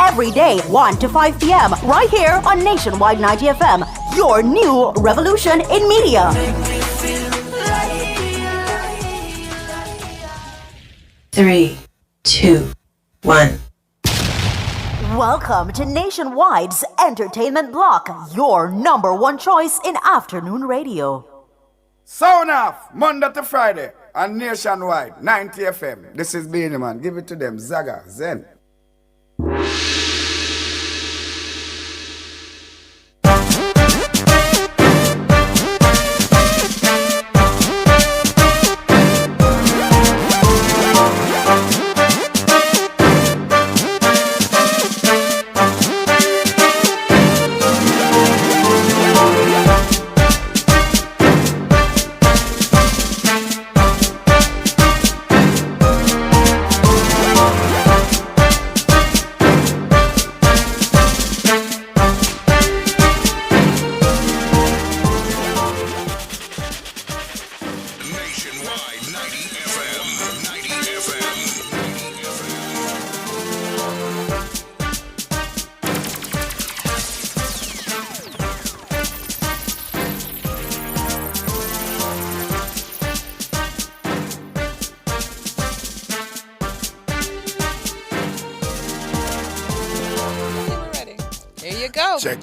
every day, 1 to 5 p.m. right here on Nationwide 90 FM, your new revolution in media. 3, 2, 1. Welcome to Nationwide's Entertainment Block, your number one choice in afternoon radio. Sound off, Monday to Friday, on Nationwide, 90 FM. This is Beanie Man. Give it to them, Zaga, Zen.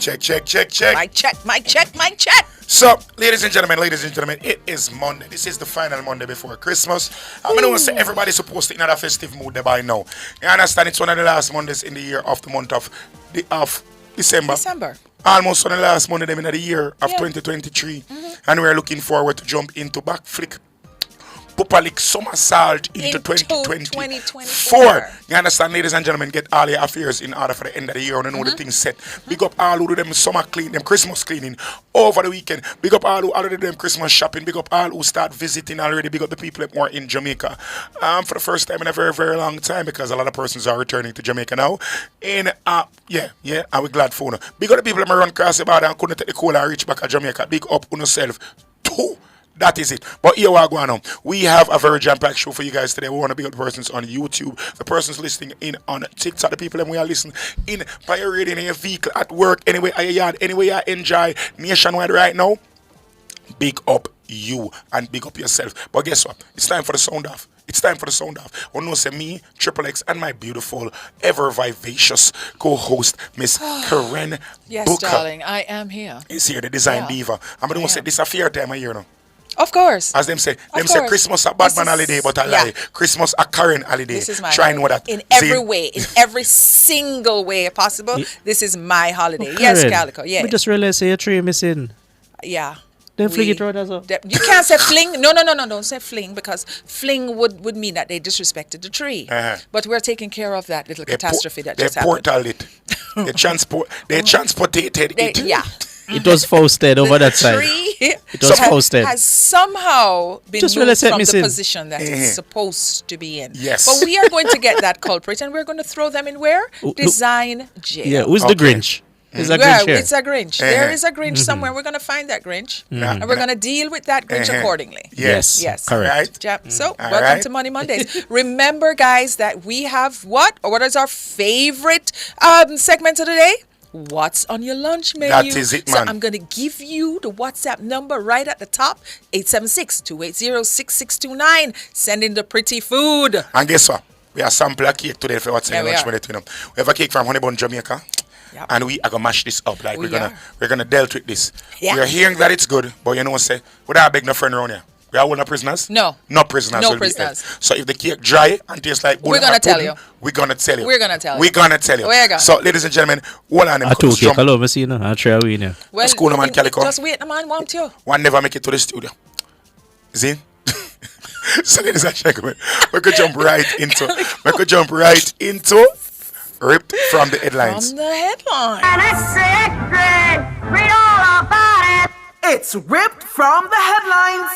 Check. Mic check. So, ladies and gentlemen, it is Monday. This is the final Monday before Christmas. I know say everybody's supposed to be in a festive mood there by now. You understand? It's one of the last Mondays in the year of the month of December. Almost on the last Monday in the year of 2023. Mm-hmm. And we're looking forward to jump into back flick Pupalik somersault into 2024. You understand, ladies and gentlemen, get all your affairs in order for the end of the year and know the things set. Big up all who do them summer clean, them Christmas cleaning over the weekend. Big up all who already do them Christmas shopping. Big up all who start visiting already. Big up the people that were in Jamaica for the first time in a very, very long time, because a lot of persons are returning to Jamaica now. And I'm glad for you. Big up the people that run across the border and couldn't take the cola and reach back to Jamaica. Big up on yourself too. That is it. But here we are going on. We have a very jam-packed show for you guys today. We want to be the persons on YouTube, the persons listening in on TikTok, the people that we are listening in by your radio, in your vehicle, at work, anywhere at your yard, anywhere you enjoy Nationwide right now. Big up you and big up yourself. But guess what? It's time for the sound off. One knows me, Triple X, and my beautiful, ever vivacious co-host, Miss Karen Yes, Booker. darling, I am here. Is here, the design diva. I'm going to say this is a fair time of year now. Of course. As them say Christmas a bad man holiday, but a lie. Christmas a current holiday. This is my Try holiday. know that. In every way, in every single way possible, this is my holiday. Yes, Calico, yeah. We just realized your tree missing. Yeah. Then fling it out as well. You can't say fling. No, don't say fling, because fling would mean that they disrespected the tree. But we're taking care of that little catastrophe that just happened. They transported it. Yeah. It was posted over that side. It was posted. Has somehow been Just moved from the missing. position that it's supposed to be in. Yes. But we are going to get that culprit, and we're going to throw them in where? Design jail. Yeah, who's the Grinch? Is a Grinch here? It's a Grinch. There is a Grinch somewhere. We're going to find that Grinch, and we're going to deal with that Grinch accordingly. Yes. Correct. Right. So, welcome to Money Mondays. Remember, guys, that we have what is our favorite segment of the day? What's on your lunch menu? That is it, man. So I'm going to give you the WhatsApp number right at the top, 876-280-6629. Send in the pretty food. And guess what? We have sample a cake today for what's on your lunch menu. We have a cake from Honeybun, Jamaica. Yep. And we are gonna mash this up. Like we're gonna deal with this. Yeah. We're hearing that it's good, but you know what say? We don't beg no friend around here. We are all no prisoners? No. No prisoners. No prisoners. So if the cake dry and tastes like we're gonna tell you. We're gonna tell you. We're gonna tell you. We're gonna tell you. We're gonna. So ladies and gentlemen, hold on. I took cake alone, see no. I try we know. Well, cool, no, man, Calico. Just wait, the man want you. One never make it to the studio. See? So ladies and gentlemen, we could jump right into ripped from the headlines. From the headlines. And it's secret. Read all about it. It's ripped from the headlines.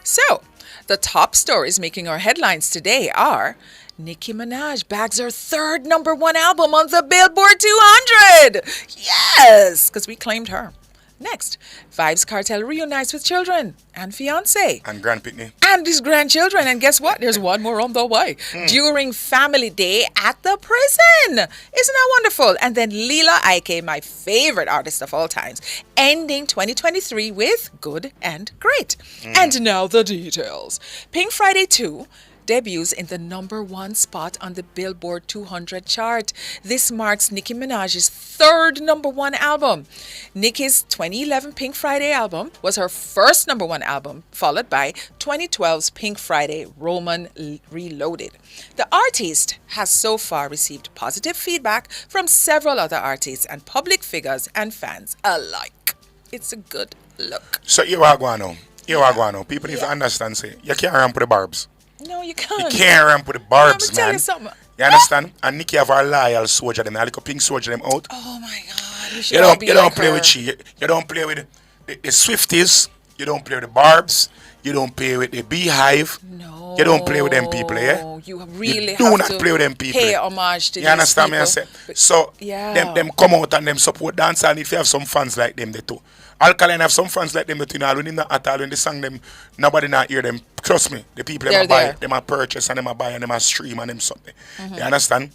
So, the top stories making our headlines today are Nicki Minaj bags her third #1 album on the Billboard 200. Yes, because we claimed her. Next, Vibes Cartel reunites with children and fiance And Grand Picnic. and his grandchildren. And guess what? There's one more on the way during Family Day at the prison. Isn't that wonderful? And then Leela Ike, my favorite artist of all times, ending 2023 with Good and Great. And now the details. Pink Friday 2 debuts in the #1 spot on the Billboard 200 chart. This marks Nicki Minaj's third #1 album. Nicki's 2011 Pink Friday album was her first #1 album, followed by 2012's Pink Friday Roman Reloaded. The artist has so far received positive feedback from several other artists and public figures and fans alike. It's a good look. So you are going on. People need to understand, say, you can't ramp with the barbs. No, you You can't. can't ramp with the barbs, Let me tell man. you something. You understand? And Nicki have her loyal soldier them. I like a pink soldier them out. Oh my God. We should You all don't, be you like don't play her. with she. You don't play with the Swifties. You don't play with the Barbs. You don't play with the Beehive. No. You don't play with them people, yeah? You really You do have not to play with them people. pay homage to You these understand me? I people. say? But- So yeah. them come out and them support dance, and if you have some fans like them, they too. Alkaline have some fans like them that you know, when not at all when they sing them, nobody not hear them. Trust me, the people They're them a buy, there. them a purchase and them a buy and them a stream and them something. Mm-hmm. You understand?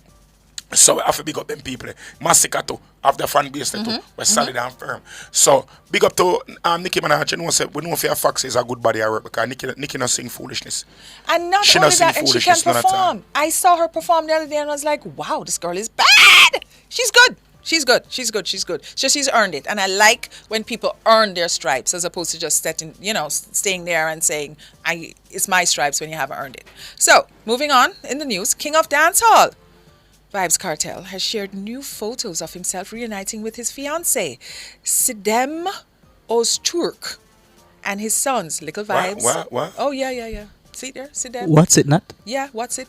So we have to big up them people. Massacre too, of the fan base too. We're solid and firm. So big up to Nicki Minaj. You know, say, we know if your Fox is a good body at work because Nicki not sing foolishness. And not She only not sing that, and she can foolishness none at all. perform. I saw her perform the other day and I was like, wow, this girl is bad. She's good. She's good. She's good. She's good. So she's earned it. And I like when people earn their stripes as opposed to just setting, staying there and saying, it's my stripes when you haven't earned it. So moving on in the news, King of Dancehall, Vibes Cartel, has shared new photos of himself reuniting with his fiancée, Sidem Ozturk, and his sons, Little Vibes. What? Oh, yeah. See there, Sidem. What's it not? Yeah, what's it?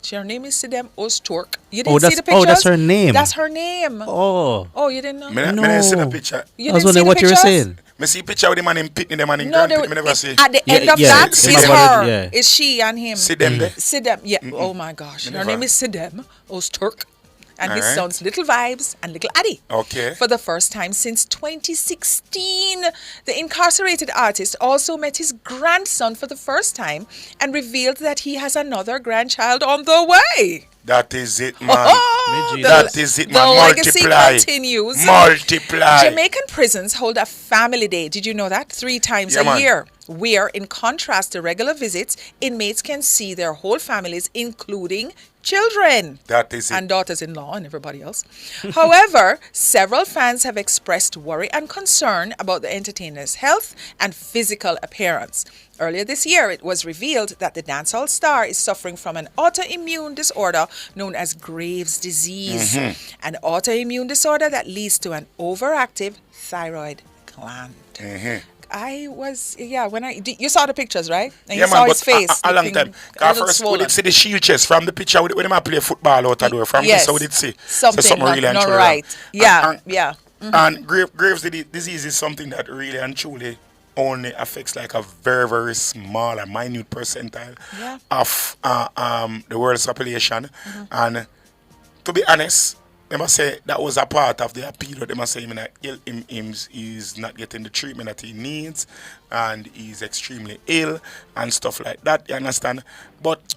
Her name is Sidem Ozturk. You Oh, didn't see the that's- oh, pictures? that's her name. That's her name. Oh. Oh, you didn't know? Me didn't see the No. picture. You I was didn't see wondering the what you were pictures? saying. Me see picture with the man in Pitney, the man in No, Grand there, Pitney, me never see. at the Yeah, end of yeah, that it's is about her. it, yeah. Is she and him. See them there? Sidem, yeah. Oh my gosh. Her Never. name is Sidem Ozturk. And his Alright. sons, Little Vibes and Little Addy. Okay. For the first time since 2016, the incarcerated artist also met his grandson for the first time and revealed that he has another grandchild on the way. That is it, man. Oh, That is it, the man. legacy Multiply. continues. Multiply. Jamaican prisons hold a family day. Did you know that? 3 times Yeah, a man. year. Where, in contrast to regular visits, inmates can see their whole families, including children. That is it. And daughters-in-law and everybody else. However, several fans have expressed worry and concern about the entertainer's health and physical appearance. Earlier this year, it was revealed that the dancehall star is suffering from an autoimmune disorder known as Graves' disease, an autoimmune disorder that leads to an overactive thyroid gland. You saw the pictures, right? And you saw his face. A long looking time. a Cause little first we swollen. did see the shield chest from the picture with them a play football out of door. From Yes. this, we did see Something really and not truly right. wrong. Yeah, And, yeah. And Graves' disease is something that really and truly only affects like a very, very small and minute percentile Yeah. of the world's population. And to be honest, they must say that was a part of the appeal. They must say he's not getting the treatment that he needs and he's extremely ill and stuff like that. You understand? But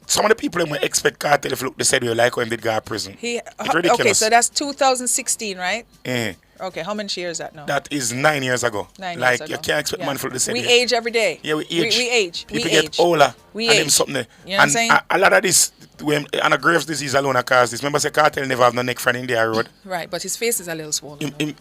some of the people who expect Cartel if look, they said they like when they go to prison. It's ridiculous. Okay, so that's 2016, right? Eh. Okay, how many years is that now? That is 9 years ago. 9 like years ago. you can't expect Yeah. man for the same. We age every day. Yeah, we age. We age. People we get age. older. We and them age. something there. You know what I'm And saying? a lot of this, when and a Graves' disease alone cause this. Remember, say Cartel never have no neck friend in the road. Right, but his face is a little swollen. Him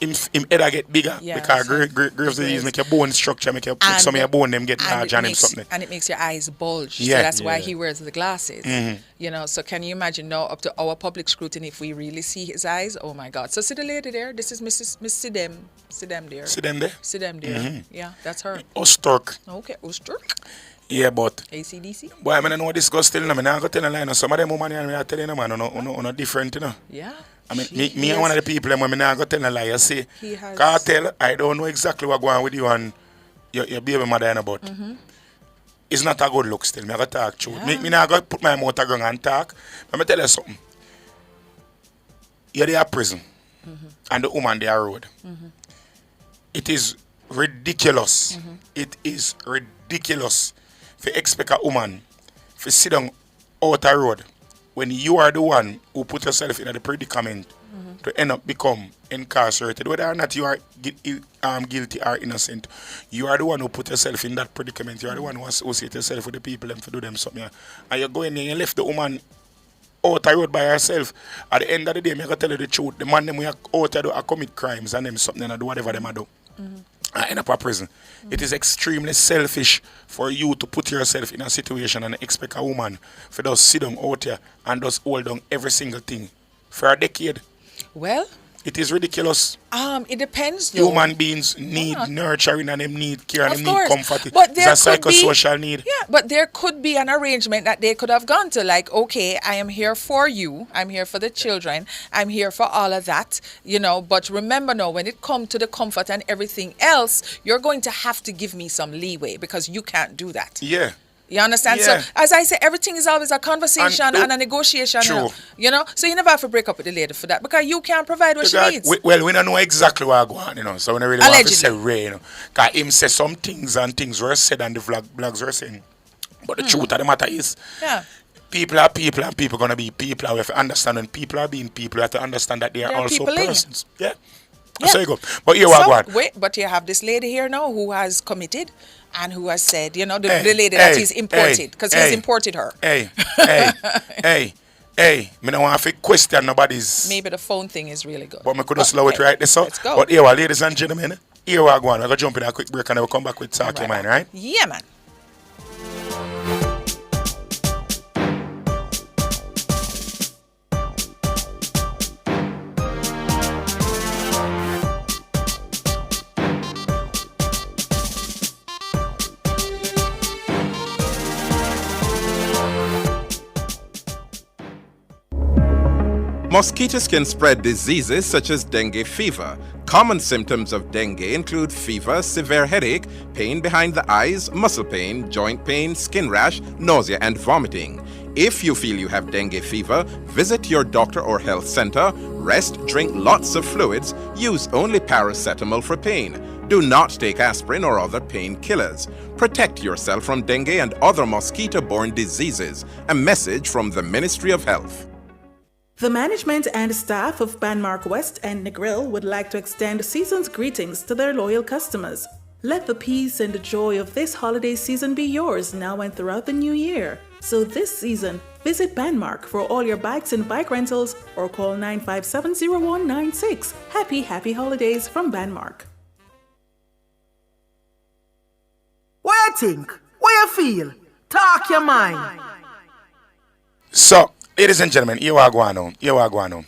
head a get bigger Yeah, because so- Graves' disease Yes. make your bone structure, make some of your bone them get large and them something. And it makes your eyes bulge. Yeah. So that's why Yeah. he wears the glasses. So can you imagine now up to our public scrutiny if we really see his eyes? Oh my God. So see the lady there? This is Miss Sidem. Sidem there. See them there? Sidem there. Yeah, that's her. Osturk. Okay, Ozturk. Yeah, but ACDC. boy, I don't know what this goes still. I'm not going to tell a lie. Some of them women here, I tell you, man, on a different, you know. Yeah. I mean, She me is- and one of the people, I'm not going to tell a lie. You see, He has- Cartel, I don't know exactly what's going on with you and your baby mother, but it's not a good look still. I'm going to talk to you. Yeah. Me not going to put my mouth around and talk. Let me tell you something. You're there at prison, and the woman there road. it is ridiculous. It is ridiculous to expect a woman to sit down out a road when you are the one who put yourself in a predicament to end up become incarcerated. Whether or not you are guilty or innocent, you are the one who put yourself in that predicament. You are the one who associate yourself with the people them to do them something. And you go in there and you left the woman out a road by herself. At the end of the day, I'm going to tell you the truth. The man them we are out there to commit crimes and them something and do whatever them do. And end up a prison. It is extremely selfish for you to put yourself in a situation and expect a woman for just sit down out here and just hold down every single thing for a decade. Well, It is ridiculous. It depends though. Human beings need nurturing and them need care and Of them course. need comfort. But It's there a could be- psychosocial need. Yeah, but there could be an arrangement that they could have gone to, like, okay, I am here for you, I'm here for the children, I'm here for all of that, you know. But remember now, when it comes to the comfort and everything else, you're going to have to give me some leeway because you can't do that. Yeah. You understand? Yeah. So, as I say, everything is always a conversation and a negotiation. True. You know? So, you never have to break up with the lady for that because you can't provide what she needs. We don't know exactly what going on, you know. So we don't really want to Allegedly. say Ray, you know. Because him say some things and things were said and the blogs were saying. But the truth of the matter is, Yeah. people are people and people going to be people. And we have to understand when people are being people, we have to understand that they are They're also people in. persons. Yeah. Yeah. So you go. But here what going. Wait, but you have this lady here now who has committed and who has said, you know, the Hey, lady that hey, he's imported because hey, he's imported her. Hey, me don't want to question nobody's. Maybe the phone thing is really good. But me could have slow it right this up. Let's go. But here, ladies and gentlemen, here we are going. I'm going to jump in a quick break and we'll come back with Talk Your Right Mind, on. right? Yeah, man. Mosquitoes can spread diseases such as dengue fever. Common symptoms of dengue include fever, severe headache, pain behind the eyes, muscle pain, joint pain, skin rash, nausea, and vomiting. If you feel you have dengue fever, visit your doctor or health center, rest, drink lots of fluids, use only paracetamol for pain. Do not take aspirin or other painkillers. Protect yourself from dengue and other mosquito-borne diseases. A message from the Ministry of Health. The management and staff of Banmark West and Negril would like to extend season's greetings to their loyal customers. Let the peace and the joy of this holiday season be yours now and throughout the new year. So this season, visit Banmark for all your bikes and bike rentals or call 957-0196. Happy holidays from Banmark. What you think? What you feel? Talk your mind. So, ladies and gentlemen, here we go now. Here we go now.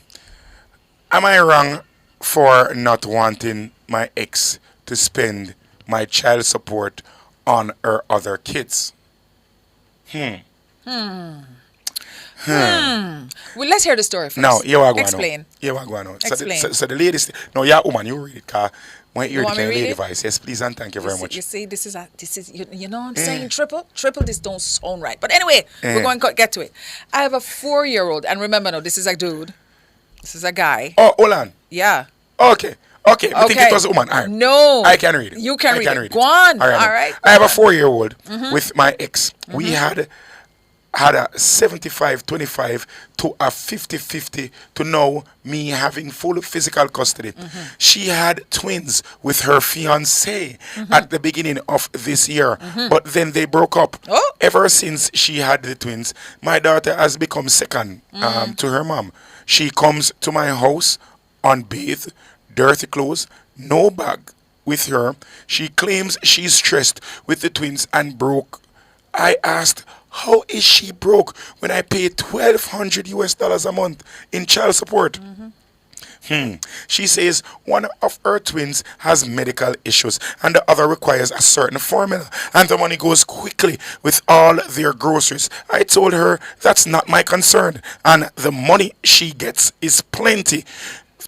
Am I wrong for not wanting my ex to spend my child support on her other kids? Well, let's hear the story first. Now, here we go Explain. now. Here we go now. Explain. So the ladies, no, yeah, woman, you read it, car. When you hear want me the to read lady it? voice, yes, please and thank you very much. You see, this is you know what I'm saying? Triple, this don't sound right. But anyway, we're going to get to it. I have a 4-year-old, and remember now, this is a dude. This is a guy. Oh, hold on. Yeah. Okay. I think it was a woman. All right. No. I can read it. You can I read can it. read it. Go on. All All right. I have a 4-year-old with my ex. We had a 75-25 to a 50-50 to now me having full physical custody. She had twins with her fiancé at the beginning of this year, but then they broke up. Oh. Ever since she had the twins, my daughter has become second to her mom. She comes to my house unbathed, dirty clothes, no bag with her. She claims she's stressed with the twins and broke. I asked, how is she broke when I pay $1,200 a month in child support? She says one of her twins has medical issues and the other requires a certain formula and the money goes quickly with all their groceries. I told her that's not my concern and the money she gets is plenty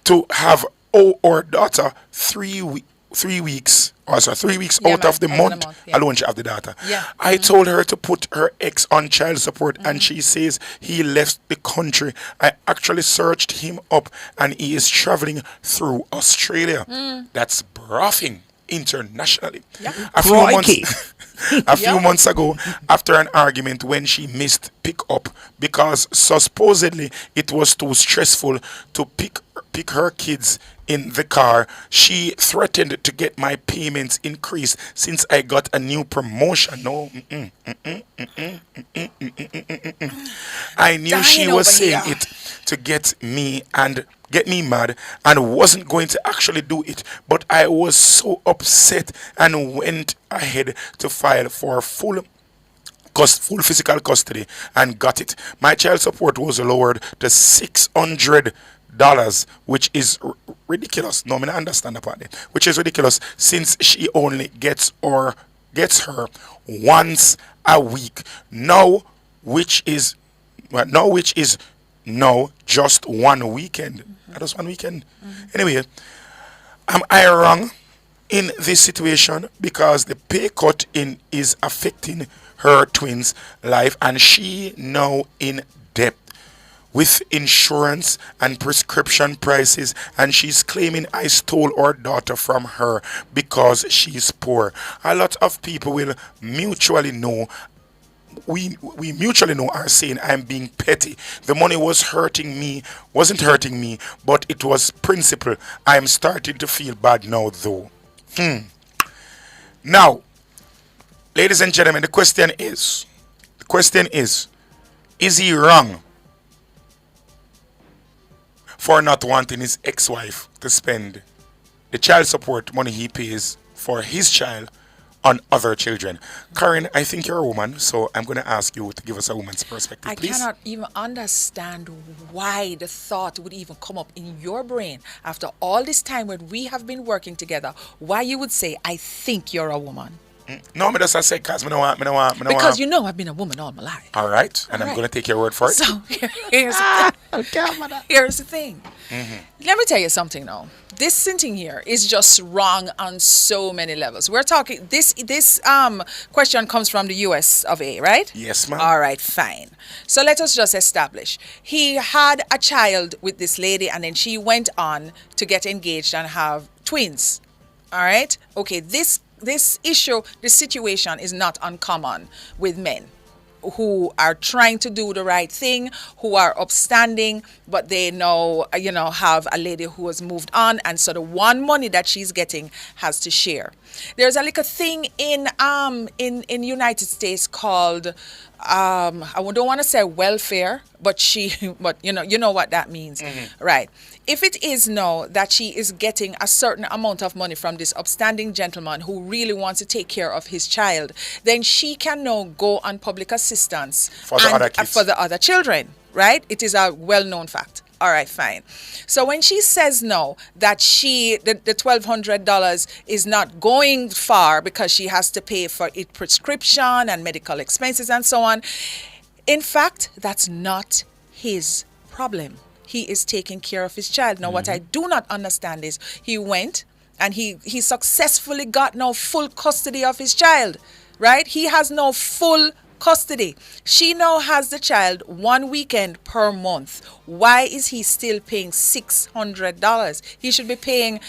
to have our daughter 3 weeks. Also, 3 weeks Yeah, out man, of the out of month, the month, yeah. alone she have the data. Yeah. I told her to put her ex on child support and she says he left the country. I actually searched him up and he is traveling through Australia. That's bluffing. internationally. Yep. A few Crikey. months a few Yep. months ago, after an argument when she missed pick up because supposedly it was too stressful to pick her kids in the car, she threatened to get my payments increased since I got a new promotion. No, I knew she Dying was over saying here. it to get me mad and wasn't going to actually do it, but I was so upset and went ahead to file for full physical custody and got it. My child support was lowered to $600, which is ridiculous. No, I mean, I understand the part there, which is ridiculous since she only gets her once a week now, which is now just one weekend. Just one weekend. Anyway, am I wrong in this situation because the pay cut in is affecting her twins' life and she now in debt with insurance and prescription prices, and she's claiming I stole her daughter from her because she's poor. A lot of people will mutually know we mutually know are saying I'm being petty. The money wasn't hurting me, but it was principle. I'm starting to feel bad now though. Now, ladies and gentlemen, the question is, is he wrong for not wanting his ex-wife to spend the child support money he pays for his child on other children? Karen, I think you're a woman, so I'm going to ask you to give us a woman's perspective, I please. cannot even understand why the thought would even come up in your brain after all this time when we have been working together. Why you would say, I think you're a woman? No, me just I say because me no want. Because you know I've been a woman all my life. All right, and All I'm right. going to take your word for it. So here's the thing. Here's the thing. Let me tell you something now. This sitting here is just wrong on so many levels. We're talking this question comes from the US of A, right? Yes, ma'am. All right, fine. So let us just establish. He had a child with this lady and then she went on to get engaged and have twins. All right? Okay, this issue, this situation is not uncommon with men who are trying to do the right thing, who are upstanding, but they know, have a lady who has moved on, and so the one money that she's getting has to share. There's a little thing in United States called I don't want to say welfare, but you know what that means, right? If it is now that she is getting a certain amount of money from this upstanding gentleman who really wants to take care of his child, then she can now go on public assistance For the other kids. for the other children, right? It is a well-known fact. All right, fine. So when she says no, that the $1,200 is not going far because she has to pay for it prescription and medical expenses and so on, in fact, that's not his problem. He is taking care of his child. Now, what I do not understand is he went and he successfully got now full custody of his child, right? He has now full custody. She now has the child one weekend per month. Why is he still paying $600? He should be paying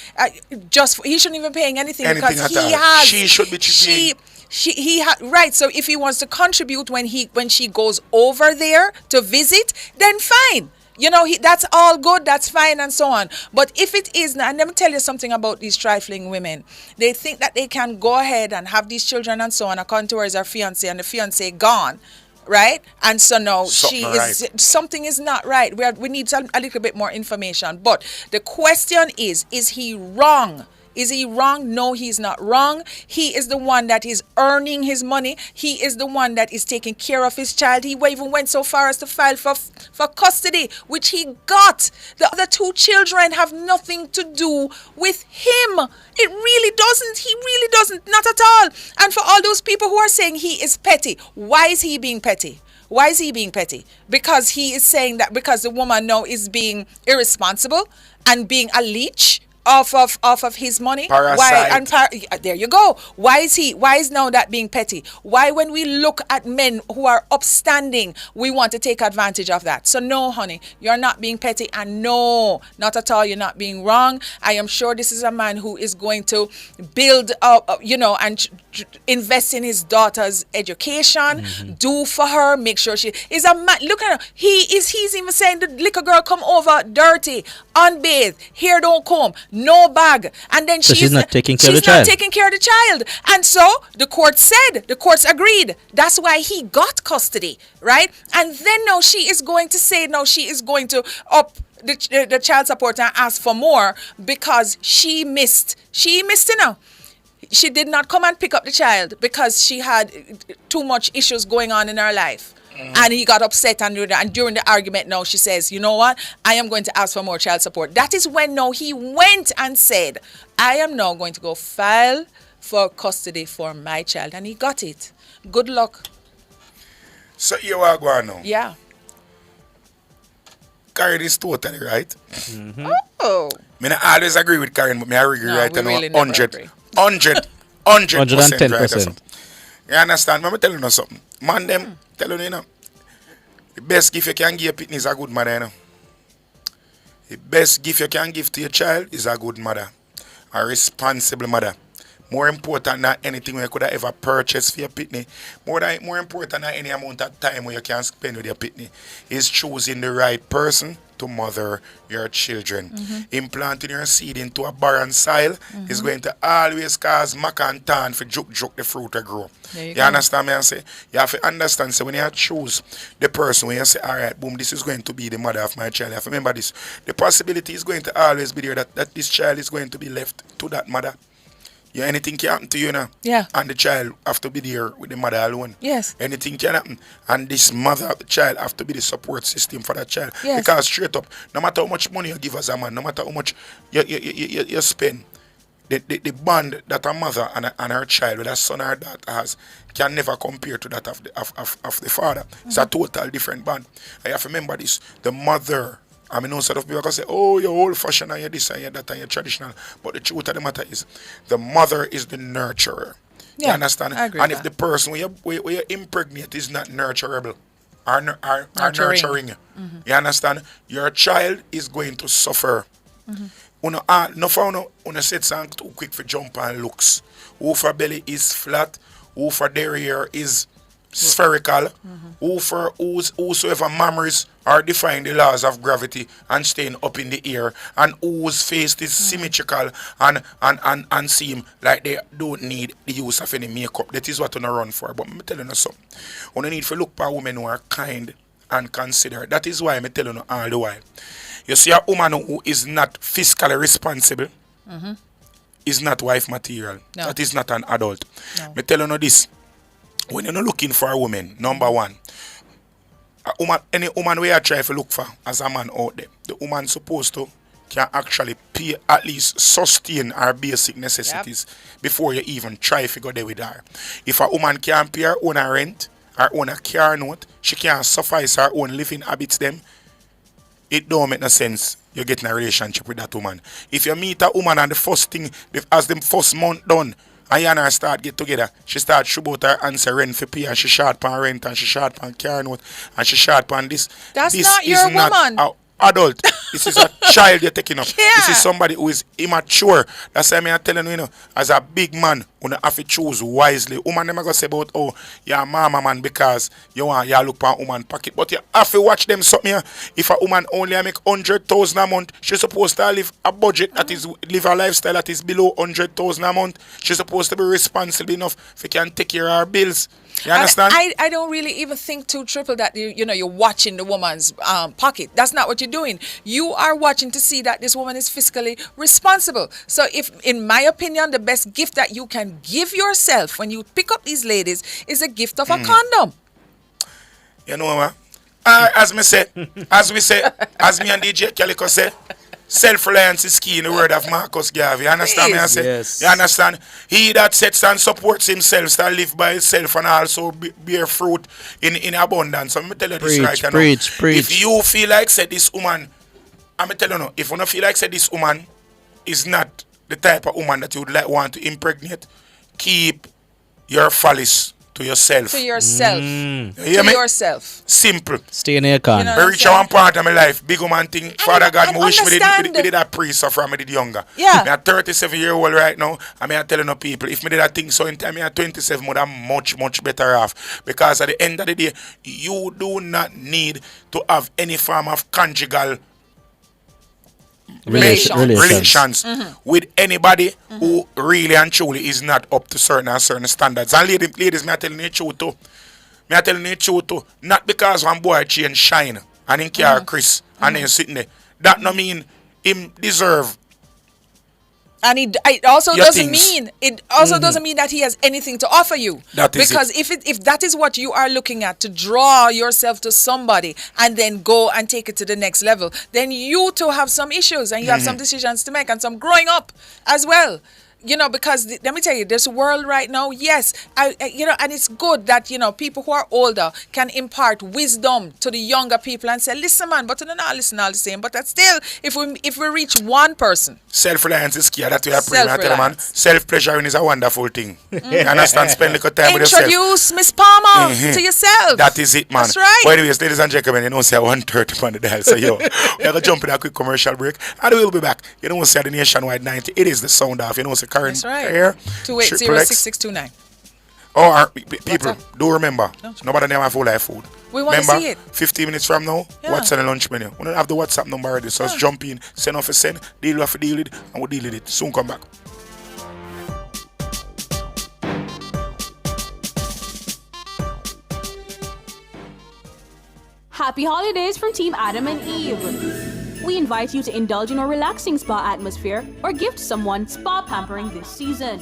he shouldn't even paying anything because at he all. has. She should be paying. Right. So if he wants to contribute when she goes over there to visit, then fine. That's all good, that's fine and so on. But if it is not, and let me tell you something about these trifling women. They think that they can go ahead and have these children and so on, according to her as her fiancé, and the fiancé gone, right? And so now something is not right. We need a little bit more information. But the question is he wrong? Is he wrong? No, he's not wrong. He is the one that is earning his money. He is the one that is taking care of his child. He even went so far as to file for custody, which he got. The other two children have nothing to do with him. It really doesn't. He really doesn't. Not at all. And for all those people who are saying he is petty, why is he being petty? Why is he being petty? Because he is saying that because the woman now is being irresponsible and being a leech. off of his money? Parasite. Why? There you go. Why is now that being petty? Why, when we look at men who are upstanding, we want to take advantage of that? So no, honey, you're not being petty, and no, not at all. You're not being wrong. I am sure this is a man who is going to build up, and invest in his daughter's education, do for her, make sure she is a man. Look at her. He's even saying the little girl come over dirty, unbathed, hair don't comb, no bag, and then So she's not taking care of the she's not child. taking care of the child. And so the courts agreed. That's why he got custody, right? And then now she is going to say, no, she is going to up the child support and ask for more because she missed, she did not come and pick up the child because she had too much issues going on in her life. And he got upset, and during the argument now she says, you know what, I am going to ask for more child support. That is when now he went and said, I am now going to go file for custody for my child, and he got it. Good luck. So you are going now. Yeah. Karen is totally right. Oh. I mean, I always agree with Karen, but I agree No, right we now. really never 100, agree. 100, 100% right. 110%. You understand? Let me tell you something. Man, them, tell you, the best gift you can give your pitney is a good mother, The best gift you can give to your child is a good mother. A responsible mother. More important than anything you could have ever purchased for your pitney. More important than any amount of time where you can spend with your pitney is choosing the right person to mother your children. Implanting your seed into a barren soil is going to always cause mac and tan for juke the fruit to grow. You understand me? I say you have to understand. So when you choose the person, when you say, all right, boom, this is going to be the mother of my child, you have to remember this. The possibility is going to always be there that this child is going to be left to that mother. Yeah, anything can happen to you now. Yeah. And the child have to be there with the mother alone. Yes. Anything can happen. And this mother of the child have to be the support system for that child. Yes. Because straight up, no matter how much money you give as a man, no matter how much you spend, the bond that a mother and her child, with a son or daughter has, can never compare to that of the father. It's a total different bond. I have to remember this. The mother, I mean, no sort of people can say, oh, you're old fashioned and you're this and you're that and you're traditional. But the truth of the matter is, the mother is the nurturer. Yeah, you understand? I agree And with if that. the person where you impregnate is not nurturable, or nurturing, you understand? Your child is going to suffer. No for no set song too quick for jump and looks. Who for belly is flat, who for derriere is spherical, whosoever memories are defying the laws of gravity and staying up in the air, and whose face is symmetrical and seem like they don't need the use of any makeup. That is what you run for. But I'm telling you something. You need to look for women who are kind and considerate. That is why I'm telling you all the while. You see, a woman who is not fiscally responsible is not wife material. No. That is not an adult. No. I'm telling you this. When you're not looking for a woman, number one, any woman we are trying to look for as a man out there, the woman supposed to can actually pay, at least sustain her basic necessities before you even try to go there with her. If a woman can't pay her own rent, her own car note, she can't suffice her own living habits them, it don't make no sense you get in a relationship with that woman. If you meet a woman and the first thing, as the first month done, and you and her start get together, she start shoot out her answer rent for pay, and she short pan rent, and she short pan car note, and she short pan this. That's this not is your not woman. a adult. This is a child you're taking up. Yeah. This is somebody who is immature. That's why I'm telling you, as a big man, you have to choose wisely. Woman never gonna say about, oh, you're a mama man because you look for a woman pocket. But you have to watch them something here. If a woman only make 100,000 a month, she's supposed to live a budget that is, live a lifestyle that is below 100,000 a month. She's supposed to be responsible enough if you can take care of her bills. You understand? I don't really even think too triple that you're watching the woman's pocket. That's not what you're doing. You are watching to see that this woman is fiscally responsible. So if, in my opinion, the best gift that you can give yourself when you pick up these ladies is a gift of a condom. You know what? As we say, as me and DJ Calico say, self-reliance is key in the word of Marcus Garvey. You understand me? I say? Yes. You understand? He that sets and supports himself shall live by himself and also bear fruit in abundance. So let me tell you this right now. Preach. If you feel like say this woman, I'm tell you no, if you don't feel like say this woman is not the type of woman that you would want to impregnate, keep your phallus to yourself. To yourself. You hear To me? yourself. Simple. Stay in your con. You know- I reach one part of my life, big woman thing. Father God, and I wish me understand- did that pre-suffer when I did younger. Yeah. Me a 37-year-old right now, and I'm telling no people, if me did that thing so in time, me at 27, more I'm much, much better off. Because at the end of the day, you do not need to have any form of conjugal relations with anybody who really and truly is not up to certain standards. And ladies, me are telling you the truth too. Me are telling you the truth too. Not because one boy change shine and him care Chris and then sitting there. That no mean him deserve. And it also Your doesn't things. mean doesn't mean that he has anything to offer you. That is because if that is what you are looking at, to draw yourself to somebody and then go and take it to the next level, then you too have some issues and you have some decisions to make and some growing up as well. You know, because let me tell you, this world right now, yes, you know, and it's good that, you know, people who are older can impart wisdom to the younger people and say, listen, man, but you don't listen all the same. But that still, if we reach one person. Self-reliance is key. That's what I pray. I tell you, man. Self-reliance. Self-pleasuring is a wonderful thing. You understand? Spend a little time with yourself. Introduce Miss Palmer to yourself. That is it, man. That's right. By the way, ladies and gentlemen, you know, say 1:30 on the dial. So, yo, we're going to jump in a quick commercial break. And we'll be back. You know, say the Nationwide 90. It is the sound of, you know, say current That's right. here. 280-6629. Oh, people, up? do remember, nobody never have full life food. We want to Remember, see it. 15 minutes from now, Yeah. what's on the lunch menu? We don't have the WhatsApp number already, so just jump in, send off a send, deal with deal with it, and we'll deal with it. Soon come back. Happy holidays from Team Adam and Eve. We invite you to indulge in a relaxing spa atmosphere or gift someone spa pampering this season.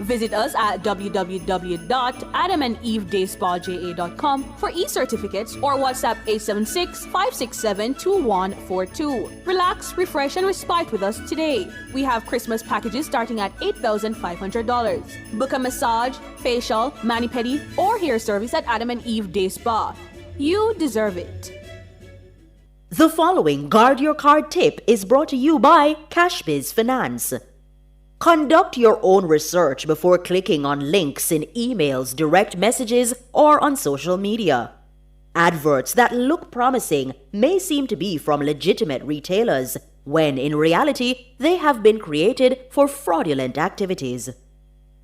Visit us at www.adamandevedayspaja.com for e-certificates or WhatsApp 876-567-2142. Relax, refresh, and respite with us today. We have Christmas packages starting at $8,500. Book a massage, facial, mani-pedi, or hair service at Adam and Eve Day Spa. You deserve it. The following Guard Your Card tip is brought to you by Cashbiz Finance. Conduct your own research before clicking on links in emails, direct messages, or on social media. Adverts that look promising may seem to be from legitimate retailers, when in reality they have been created for fraudulent activities.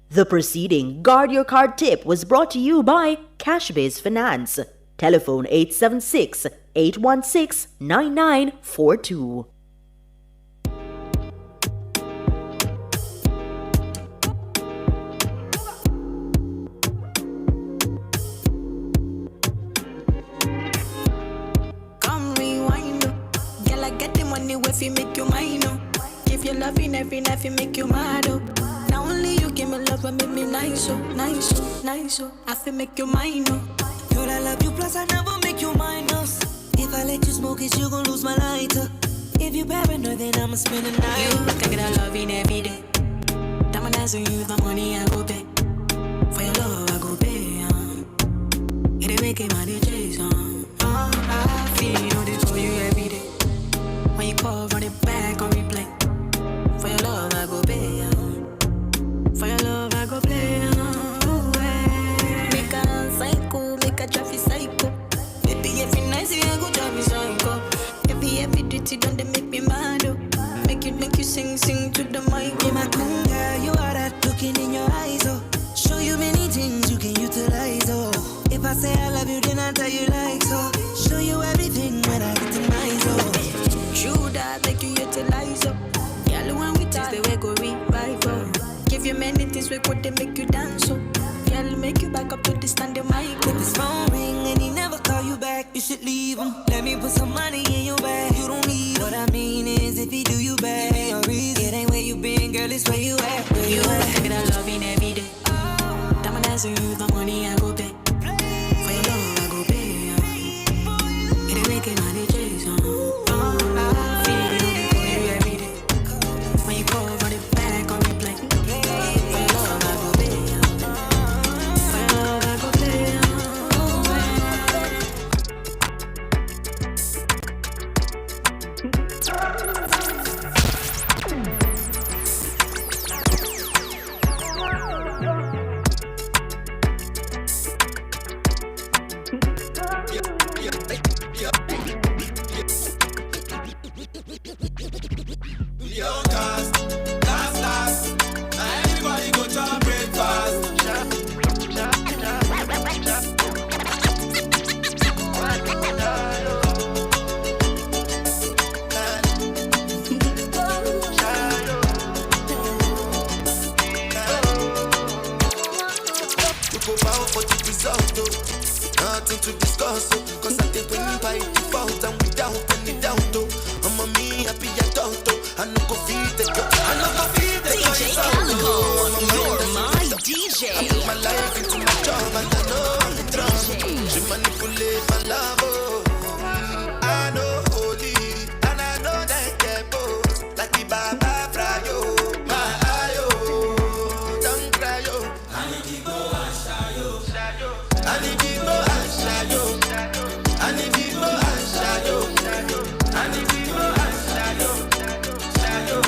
The preceding Guard Your Card tip was brought to you by Cashbiz Finance. Telephone 876-816-9942. Come rewind, girl, I get the money if you make you mine, if you're loving every night, you make you mad, Now only you give me love and make me nice, nice, nice, I feel make you mine, Girl, I love you, plus I never make you minus. If I let you smoke it, you gon' lose my lighter. If you paranoid, then I'ma spend the night. You think that I love in every day. Diamond dancing, you the money I go pay. For your love, I go pay, It ain't making money chase, I feel this for you every day. When you call, run it back on replay. For your love, I go pay, For your love, I go play, Make a psycho, make a traffic psycho. Baby, every night, see I go drive me psycho. Every dirty done, they make me mad, Make you sing to the mic. Be my queen, girl, you are that looking in your eyes, Show you many things you can utilize, If I say I love you, then I tell you like so. Show you everything when I get in my zone. True that, make you utilize, Girl, when we talk, the way go revive, Give you many things we could they make you dance, Girl, make you back up to the stand, mic. If his phone ring and he never call you back, you should leave him. Let me put some money in your bag. You don't need what I mean is if he do you bad, give me a reason. It ain't where you been, girl, it's where you at. Where you at? Take it I love in every day. Diamond dancing, you the money I go pay. For your love, I go pay. It ain't making money chase, I feel it for you every day. When you call, run it back on replay. For your love, I go pay. For your love, I go play. low cost. Last. Now everybody go to breakfast. Nothing to discuss, cause I take when you by default and without any doubt. I'm a me happy adult, I no go feed the girl, I no go feed the girl. DJ Calico, you're my DJ. I put my life into my job and I know I'm in trouble. She manipulate my love, I know holy and I know that get both. Like the Baba Frayo, my ayo, don't cry yo. I need to go and shayo. I need to go and shayo. I need to go and shayo. I need to go and shayo. Shayo.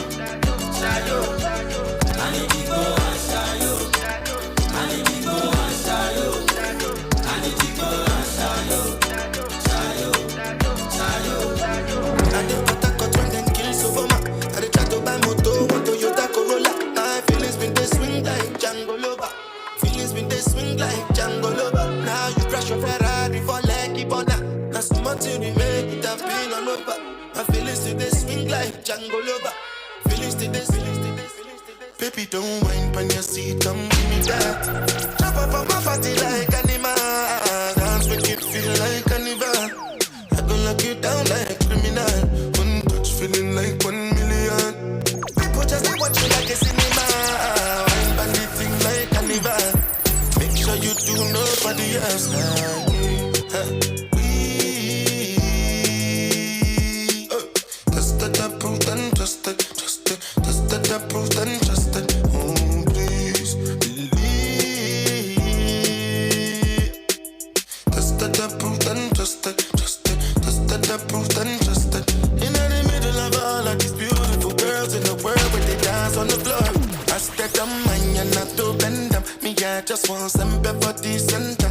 I need to go and shayo. I need to go and shayo. I need to go and shayo. I dey cut when them kill Sovoma. I dey try to buy moto, one Toyota Corolla. My feelings been they swing like Django Loba. Feelings been they swing like Django Loba. Now you crash your Ferrari for Lucky Bona. Now so much you make it have been all over. My feelings still they swing like Django Loba. Feelings still they. Baby don't whine on your seat, come give me that. Jump up on my body like animal. Dance make it feel like carnival. I gon' lock you down like criminal. One touch feeling like 1 million. People just they watch you like a cinema. Wine band the thing like carnival. Make sure you do nobody else like me. Tested, approved and trusted. Tested, approved and trusted. Oh please believe. Tested, approved and trusted. Tested, approved and trusted. In the middle of all of these beautiful girls in the world, where they dance on the floor. I step on mine and not to bend them. Me, I just want some for the center.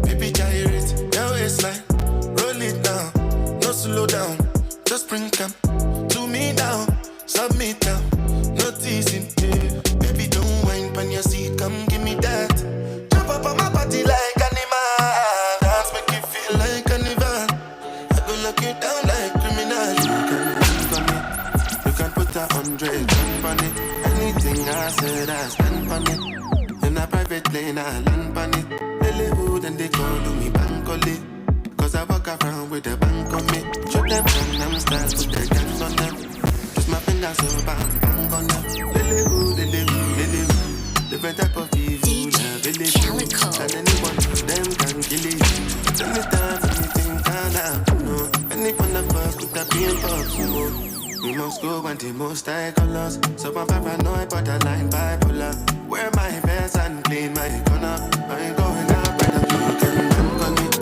Baby, gyrate your waistline, roll it down, no slow down. Just bring them to me down, submit down, no teasing. Yeah. Baby, don't whine on your seat, come give me that. Jump up on my body like animal. Dance make you feel like carnival. I go lock you down like criminal. You can put 100 on it. Anything I said, I stand on it. In a private lane, I land on it. Hollywood and they call me Bankole. Cause I walk around with a bank on me. Show them Gangnam style, put the guns on them. Twist my fingers so bang on them. Hollywood. Different type of evil. DJ Calico. And anyone of them can kill it. Anytime, anything can happen. No. Anyone of us could have been possible. We must go and the most high colors. So I'm paranoid, borderline bipolar. Wear my vest and clean my corner. I ain't going out, brother. You can bank on it.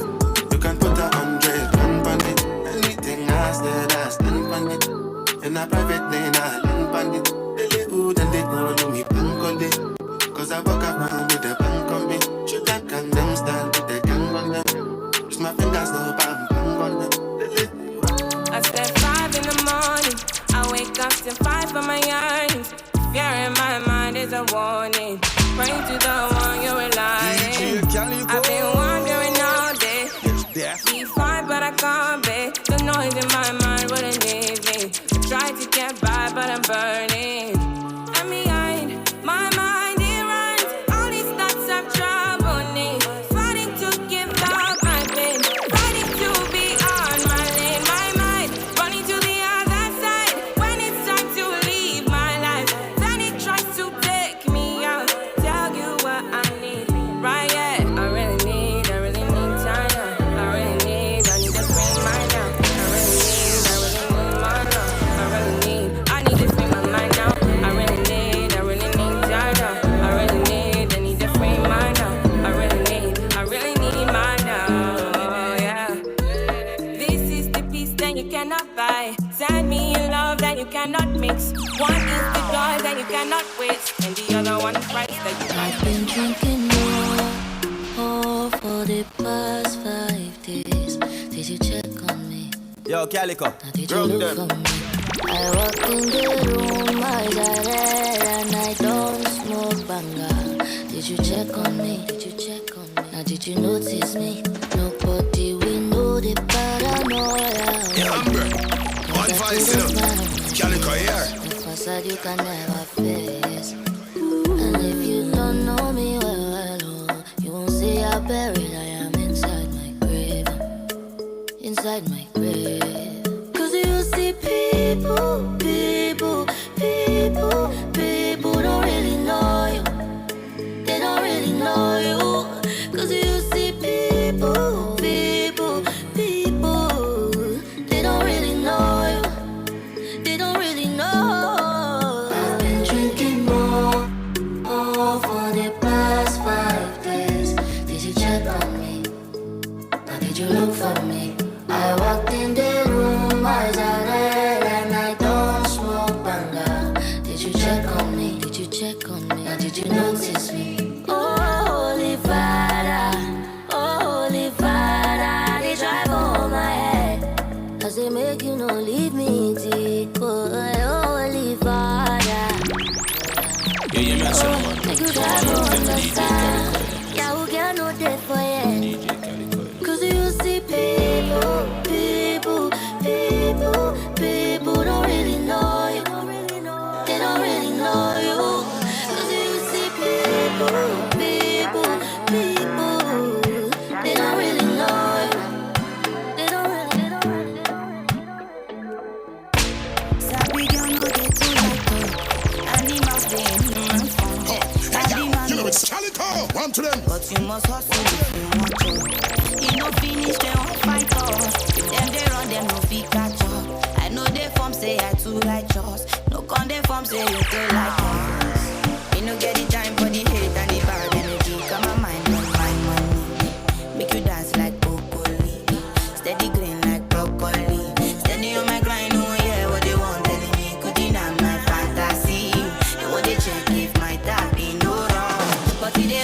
You can put 100 on it. Anything I said, I stand on it. In a private lane, I land on it. Hollywood and they call me Bankole. Cause I walk around with a bank on me. Shoot that Gangnam style with the gang on them. Just my fingers, no bang on them. I step 5 in the morning. I wake up to 5 for my yearnings. Fear in my mind is a warning. Pray to the one you're relying. I've been wandering all day. Be fine, but I can't be. The noise in my mind wouldn't leave me. I try to get by, but I'm burning. And behind my mind, it runs. All these thoughts have troubled me. Fighting to give up my pain. Fighting to be on my lane. My mind running to the other side. When it's time to leave my life, then it tries to take me out. Tell you what I need, right? Yeah, I really need time now. I need to free my now. I need to free my mind now. I really need time now. I need to free my now. I really need my now. Oh, yeah. This is the peace that you cannot buy. Send me a love that you cannot mix. One is the joy that you cannot waste, and the other one price that you can't. I've been drinking more for the past 5 days. Did you check on me? Yo, Calico, Did you look for me? I walk in the room, eyes are red, and I don't smoke banga. Did you check on me? Did you check on me? Now did you notice me? Nobody will know the paranoia. Yeah, Amber. One voice, you know. Calico here. The facade you can never face. And if you don't know me well, oh, you won't see how buried I am inside my grave. Inside my grave. Cause you see people don't really know you. They don't really know you. Cause you see people, they don't really know you. They don't really know. I've been drinking more for the past 5 days. Did you check on me? Or did you look for me? I walked in the room, eyes are red, and I don't smoke banga. Did you check on me? Did you check on me? Or did you notice me? Oh, Holy Father, they drive on my head. Cause they make you no leave me deep. Oh, Holy Father. Yeah, you mess up, man. Make you drive on the side. Yeah, who can no death for you? Cause you see people don't really know you. They don't really know you. Cause you see people, they don't really know you. They don't really. Sabi gang go get to like animals they You know it's Calico. One to them. But you must hustle if you want to. You no finish, they won't fight us. Them they run, them no fit catch up. I know they form say I too righteous. No con they form say you too like us. Me no get the time for the hate and the bad energy. Got my mind on my money. Make you dance like broccoli. Steady green like broccoli. Steady on my grind, oh yeah, what they want telling me. Could deny my fantasy. They want to check if my tap be no wrong. But it they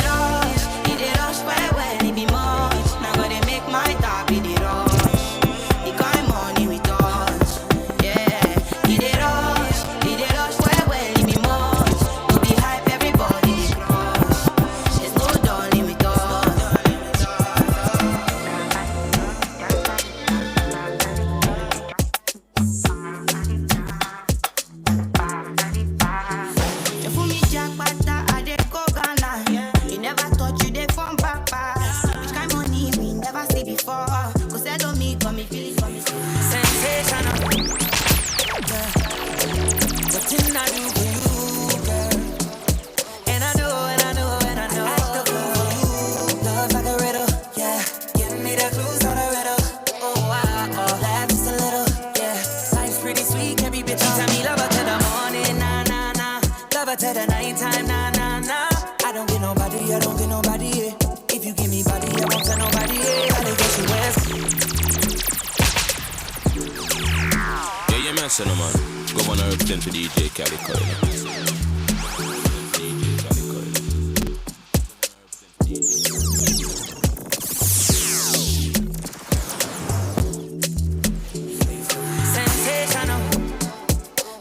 rush well, it be much. Now gotta make my tap be the rush. The kind money we touch, yeah. It they rush well, it be much. No be hype, everybody they crush. There's no darling with us. You fool me jackpata, I dey go Ghana. You never thought you dey from Papa. Which kind money we never see before? Cause I don't me, got me feeling for me. Sensational. Yeah. What didn't I do for you, girl? And I know. Act the fool for you. Love like a riddle, yeah. Give me the clues on the riddle. Oh, laugh just a little, yeah. Life's pretty sweet, can't be bitchy. Tell me love her to the morning, nah. Love her to the nighttime, nah. I don't get nobody, yeah. If you give me body, I won't tell nobody, yeah. Allegation west. Yeah, you mess up, man. Go on and represent for DJ Calico. Sensational,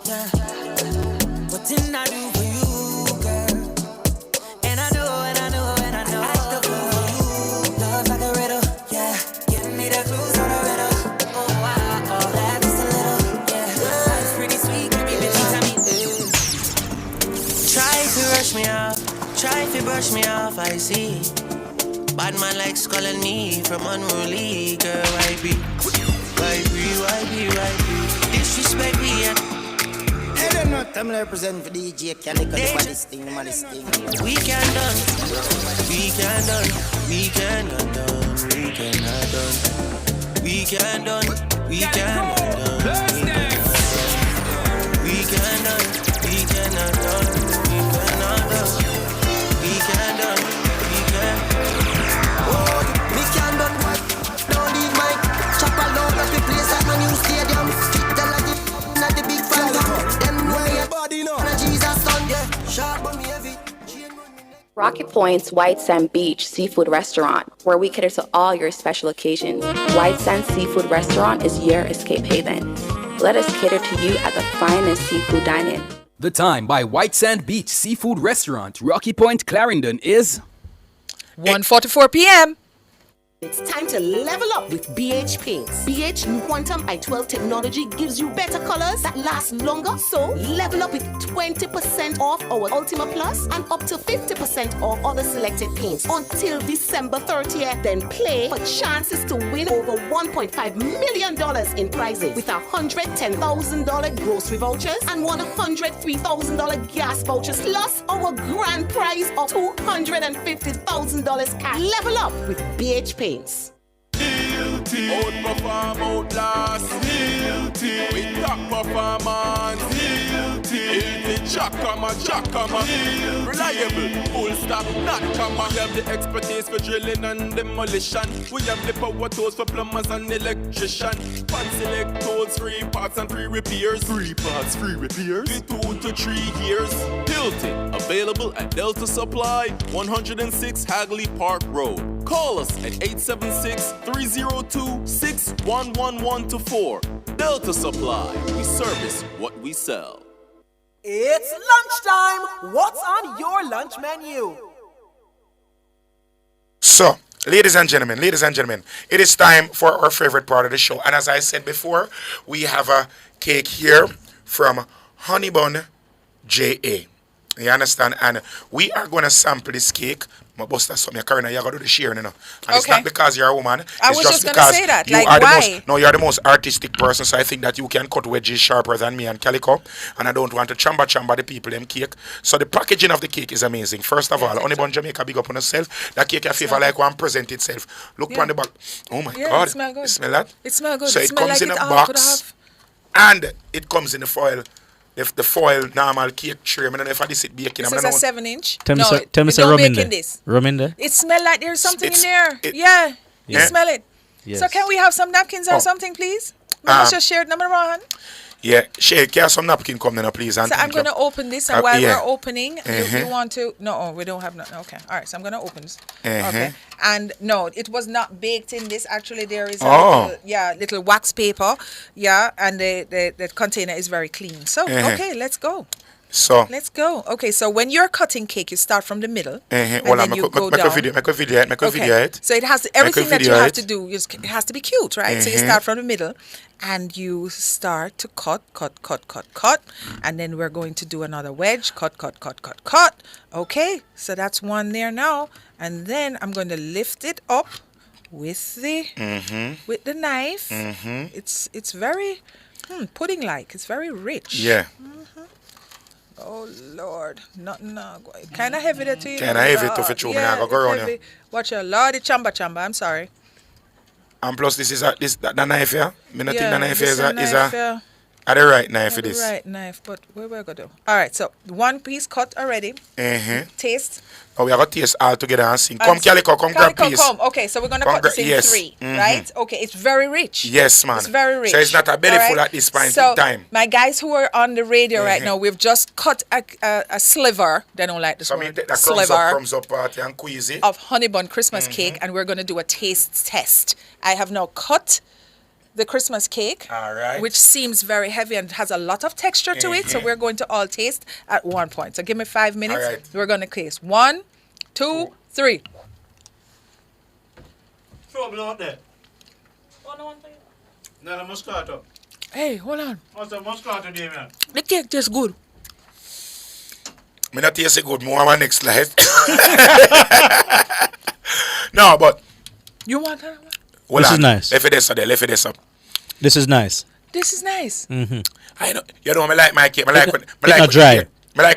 yeah. What didn't I do for you, girl? And I know. Act the fool for you. Love like a riddle, yeah. Give me the clues on the riddle. Oh, laugh just a little, yeah. Life's pretty sweet, can be bitchy, tell me. Try to rush me off, try to brush me off, I see. Bad man like calling me from unruly, girl, why be? Disrespect me, yeah. Hey, them not them represent for DJ Calico, the maddest thing. We can done. Rocket Point's White Sand Beach Seafood Restaurant, where we cater to all your special occasions. White Sand Seafood Restaurant is your escape haven. let us cater to you at the finest seafood dine-in. The time by White Sand Beach Seafood Restaurant, Rocky Point, Clarendon is 1:44 p.m. It's time to level up with BH Paints. BH Quantum I-12 technology gives you better colors that last longer. So level up with 20% off our Ultima Plus and up to 50% off other selected paints until December 30th. Then play for chances to win over $1.5 million in prizes with $110,000 grocery vouchers and $103,000 gas vouchers plus our grand prize of $250,000 cash. Level up with BH Paints. Outperform, outlast. With top performance. Jackama. Reliable, full stop, not comma. We have the expertise for drilling and demolition. We have the power tools for plumbers and electrician. Fancy select tools, 3 parts and 3 repairs. 3 parts, 3 repairs. 2 to 3 years. Hilton, available at Delta Supply, 106 Hagley Park Road. Call us at 876-302-6111-4. Delta Supply, we service what we sell. It's lunchtime. What's on your lunch menu? So, ladies and gentlemen, it is time for our favorite part of the show. And as I said before, we have a cake here from Honey Bun J.A. You understand? And we are going to sample this cake. My boss, that's something, Karina, you're going to do the sharing, you know. And it's not because you're a woman. I was just going to say that. Like, why? You're the most artistic person, so I think that you can cut wedges sharper than me and Calico. And I don't want to chamba the people, them cake. So the packaging of the cake is amazing. First of all, Honey Bun Jamaica, big up on yourself. That cake, I feel like one present itself. Look on the back. Oh my God. It smells good. You smell that? It smells good. So it comes like in a box. And it comes in the foil. The foil normal cake tray. I don't know if I this it baking. This is a 7-inch. Tell me say don't rum in bake there. in this. Rum in there? It smells like there's something in there. You smell it. Yes. So can we have some napkins or something, please? Let's just share it, number one. Yeah, share. Can some napkin come then, please? So I'm going to open this, and while we're opening, you want to... No, we don't have nothing. Okay, all right, so I'm going to open this. Okay, and no, it was not baked in this. Actually, there is a little wax paper, and the container is very clean. So, okay, let's go. So let's go. Okay, so when you're cutting cake, you start from the middle. And well, then you go down. Make a video. So it has everything that you have to do. It has to be cute, right? So you start from the middle, and you start to cut, and then we're going to do another wedge. Cut. Okay, so that's one there now, and then I'm going to lift it up with the knife. It's very pudding-like. It's very rich. Yeah. Oh Lord, nothing kind of heavy there to you. Kind of heavy to fit you. Go around here. Watch your Lord, chamba. I'm sorry. And plus, this is the knife here. I think the knife is the right knife for this. The right knife, but where we go do? All right, so one piece cut already. Taste. Oh, we have a taste all together and sing. Come, Calico, come grab piece. Come. Okay, so we're gonna cut this in 3, right? Okay, it's very rich. Yes, man. It's very rich. So it's not a belly full at this point in time. My guys who are on the radio right now, we've just cut a sliver. They don't like this word. Crumbs up party and queasy of Honey Bun Christmas cake, and we're gonna do a taste test. I have now cut the Christmas cake, which seems very heavy and has a lot of texture to it. So we're going to all taste at one point. So give me 5 minutes. Right. We're going to taste. 1, 2, 3. Throw me out there. No, the Moscato. Hey, hold on. What's the Moscato, Damien? The cake tastes good. Me not taste it good. More my next slide. No, but you want that? This is nice. Left it this up. This is nice. This is nice. I know. You know, I like my cake. I like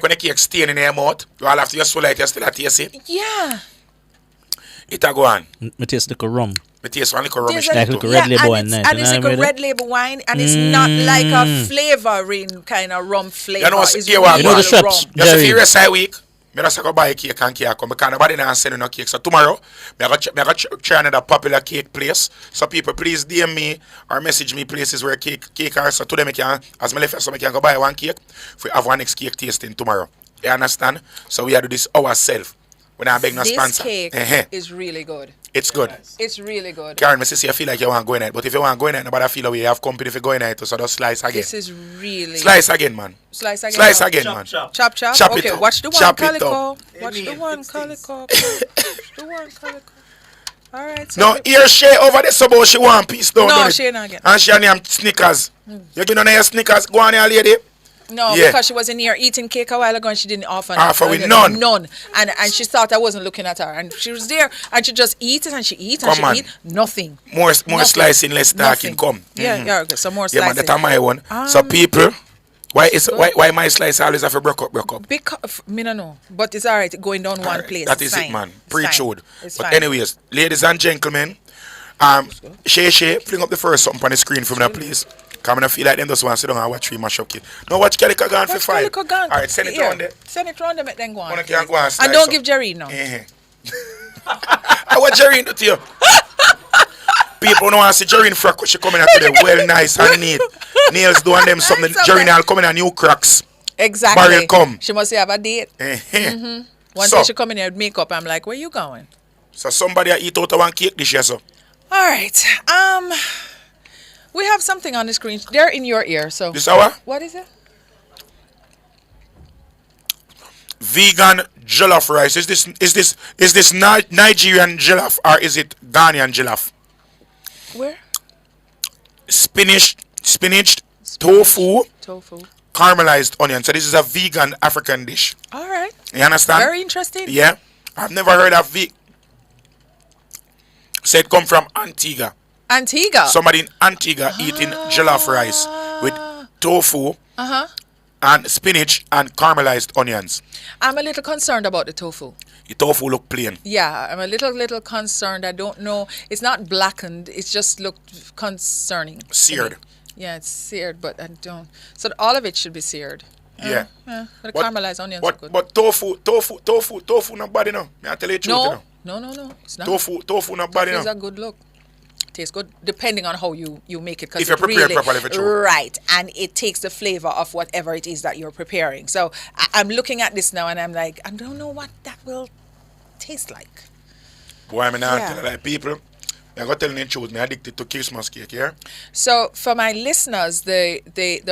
when the cake stain in your mouth. You all have to just swallow it. You still taste it. Yeah. It a go on. Me taste like a rum. Me taste one little rum. Like a red label wine. And it's like a red label wine, and it's not like a flavoring kind of rum flavor. You know the shops. You see, if you're a week. I just go buy a cake and cake come because nobody now sending no cake. So tomorrow, I go try another popular cake place. So people, please DM me or message me places where cake are. So today, as I left, so I can go buy one cake. We have one next cake tasting tomorrow. You understand? So we have to do this ourselves. When I beg no This sponsor. cake Uh-huh. is really good. It's good. It's really good. Karen, Mrs. I feel like you want to go in it, but if you want to go in it, nobody feel away. You have company if you go in it, so just slice again. This is really Slice again, man. Slice again. Slice again, man. Chop. Chop it Okay, up. watch the one, Chop it Calico. up. Watch the one, Calico. Watch the one, Calico. All right. So No, here Shay over there, so she want peace down. No, don't it? Shay not again. And she name Snickers. You give none of your Snickers, go on here, lady. No, Yeah. because she was in here eating cake a while ago and she didn't offer with none. None. And she thought I wasn't looking at her. And she was there and she just eat it and she eat and Come she on. eat. Nothing. More Nothing. slicing, less talking. Nothing. Come. Yeah, Mhm. yeah, okay. Some more Yeah, man, slicing. that's my one. So people, why my slice always have to broke up? Because, me no know. But it's all right going down one place. That It's is it, fine. man. It's Pre-chewed. fine. It's But fine. anyways, ladies and gentlemen, Shay, fling up the first something on the screen for me, now, please. Come and feel like them just want to sit down and watch 3 mash up kid. No, watch Calico gone for Watch 5. Calico gone. All right, send it Here. around there. Send it round them, then go on. Wanna go and slice And don't up. give Jerry no. I want Jerry to you. People don't want to see Jerry in frock when she coming out today. Well, nice and neat. Nails doing them something. Jerry now coming in new cracks. Exactly. Barrel come. She must have a date. One So- day she come in here with makeup. I'm like, where you going? So somebody eat out of one cake this year, so. All right. We have something on the screen. They're in your ear, so. This hour? What is it? Vegan jollof rice. Is this Nigerian jollof or is it Ghanaian jollof? Where? Spinach, tofu, Tofu. caramelized onion. So this is a vegan African dish. All right. You understand? Very interesting. Yeah. I've never heard of said come from Antigua. Antigua. Somebody in Antigua eating jollof rice with tofu and spinach and caramelized onions. I'm a little concerned about the tofu. The tofu look plain. Yeah, I'm a little concerned. I don't know. It's not blackened. It just looked concerning. Seared. Yeah, it's seared, but I don't. So all of it should be seared. Yeah. But the But- caramelized onions are good. But tofu not bad enough. May I tell you the truth, you know? No. It's not. Tofu not bad It's enough. a good look. Tastes good, depending on how you make it. 'Cause If you it prepare it really, properly, for sure. right, and it takes the flavor of whatever it is that you're preparing. So I'm looking at this now, and I'm like, I don't know what that will taste like. Boy, I'm not Yeah. telling like people. I'm going to tell you the truth. I'm addicted to Christmas cake, yeah? So for my listeners, the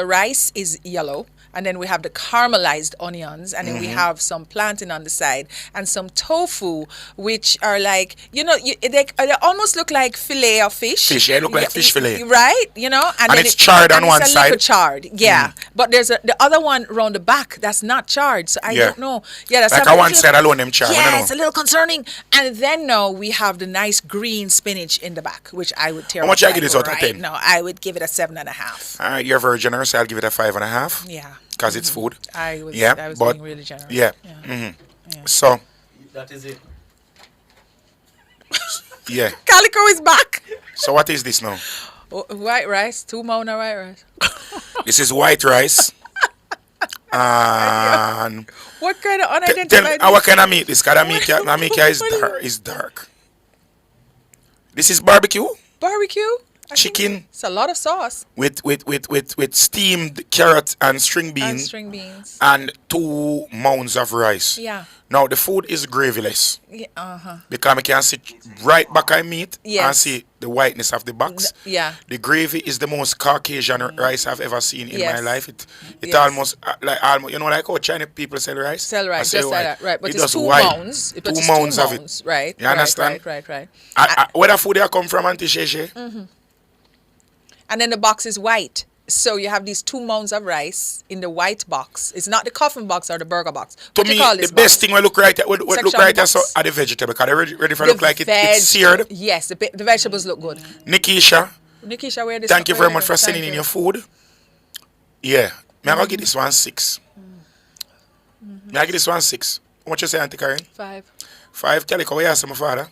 rice is yellow, and then we have the caramelized onions, and then we have some plantain on the side, and some tofu, which are like, they almost look like fillet of fish. Fish, yeah, look like fish fillet. Right, and then it's charred on and one it's a side. little charred, yeah. But there's the other one around the back that's not charred, so I Yeah. don't know. Yeah, that's Like a on one little- side alone, them charred. I Yeah, don't it's a know. little concerning. And then now we have the nice green spinach in the back, which I would tear How much up I give this out of right 10? now. I would give it a 7.5. All right, you're very generous. I'll give it a 5.5. Yeah. Because it's food. I was but being really generous. Yeah. So, That is it. yeah. Calico is back. So what is this now? White rice, 2 Mona white rice. This is white rice. And What kind of tell unidentified? me, what kind of meat this? Because the meat here is dark. This is barbecue Barbecue? chicken It's a lot of sauce. with steamed carrot and string beans And string beans. and 2 mounds of rice. Yeah. Now the food is gravyless Yeah, because I can sit right back on meat and Yes. see the whiteness of the box. Yeah. The gravy is the most Caucasian rice I've ever seen in my Yes. life. It Yes. almost like like how Chinese people sell rice. Sell rice, I say just like that. Right, but It it's does 2 white. mounds. But 2 it's mounds 2 of it. mounds. Right. You understand? Right. Where the food they come from, Auntie Sheshe? And then the box is white. So you have these 2 mounds of rice in the white box. It's not the coffin box or the burger box. To What me, you call the this best box? thing will look right there, Section so box. are the vegetable because they're ready for The look like it's seared. Yes, the vegetables look good. Nikisha, Nikisha, where this? thank you where very much for Thank sending in you. your food. Yeah. May I go give this one 6? May I give this one 6? How much you say, Auntie Karen? 5. 5 Calico, where you ask my father?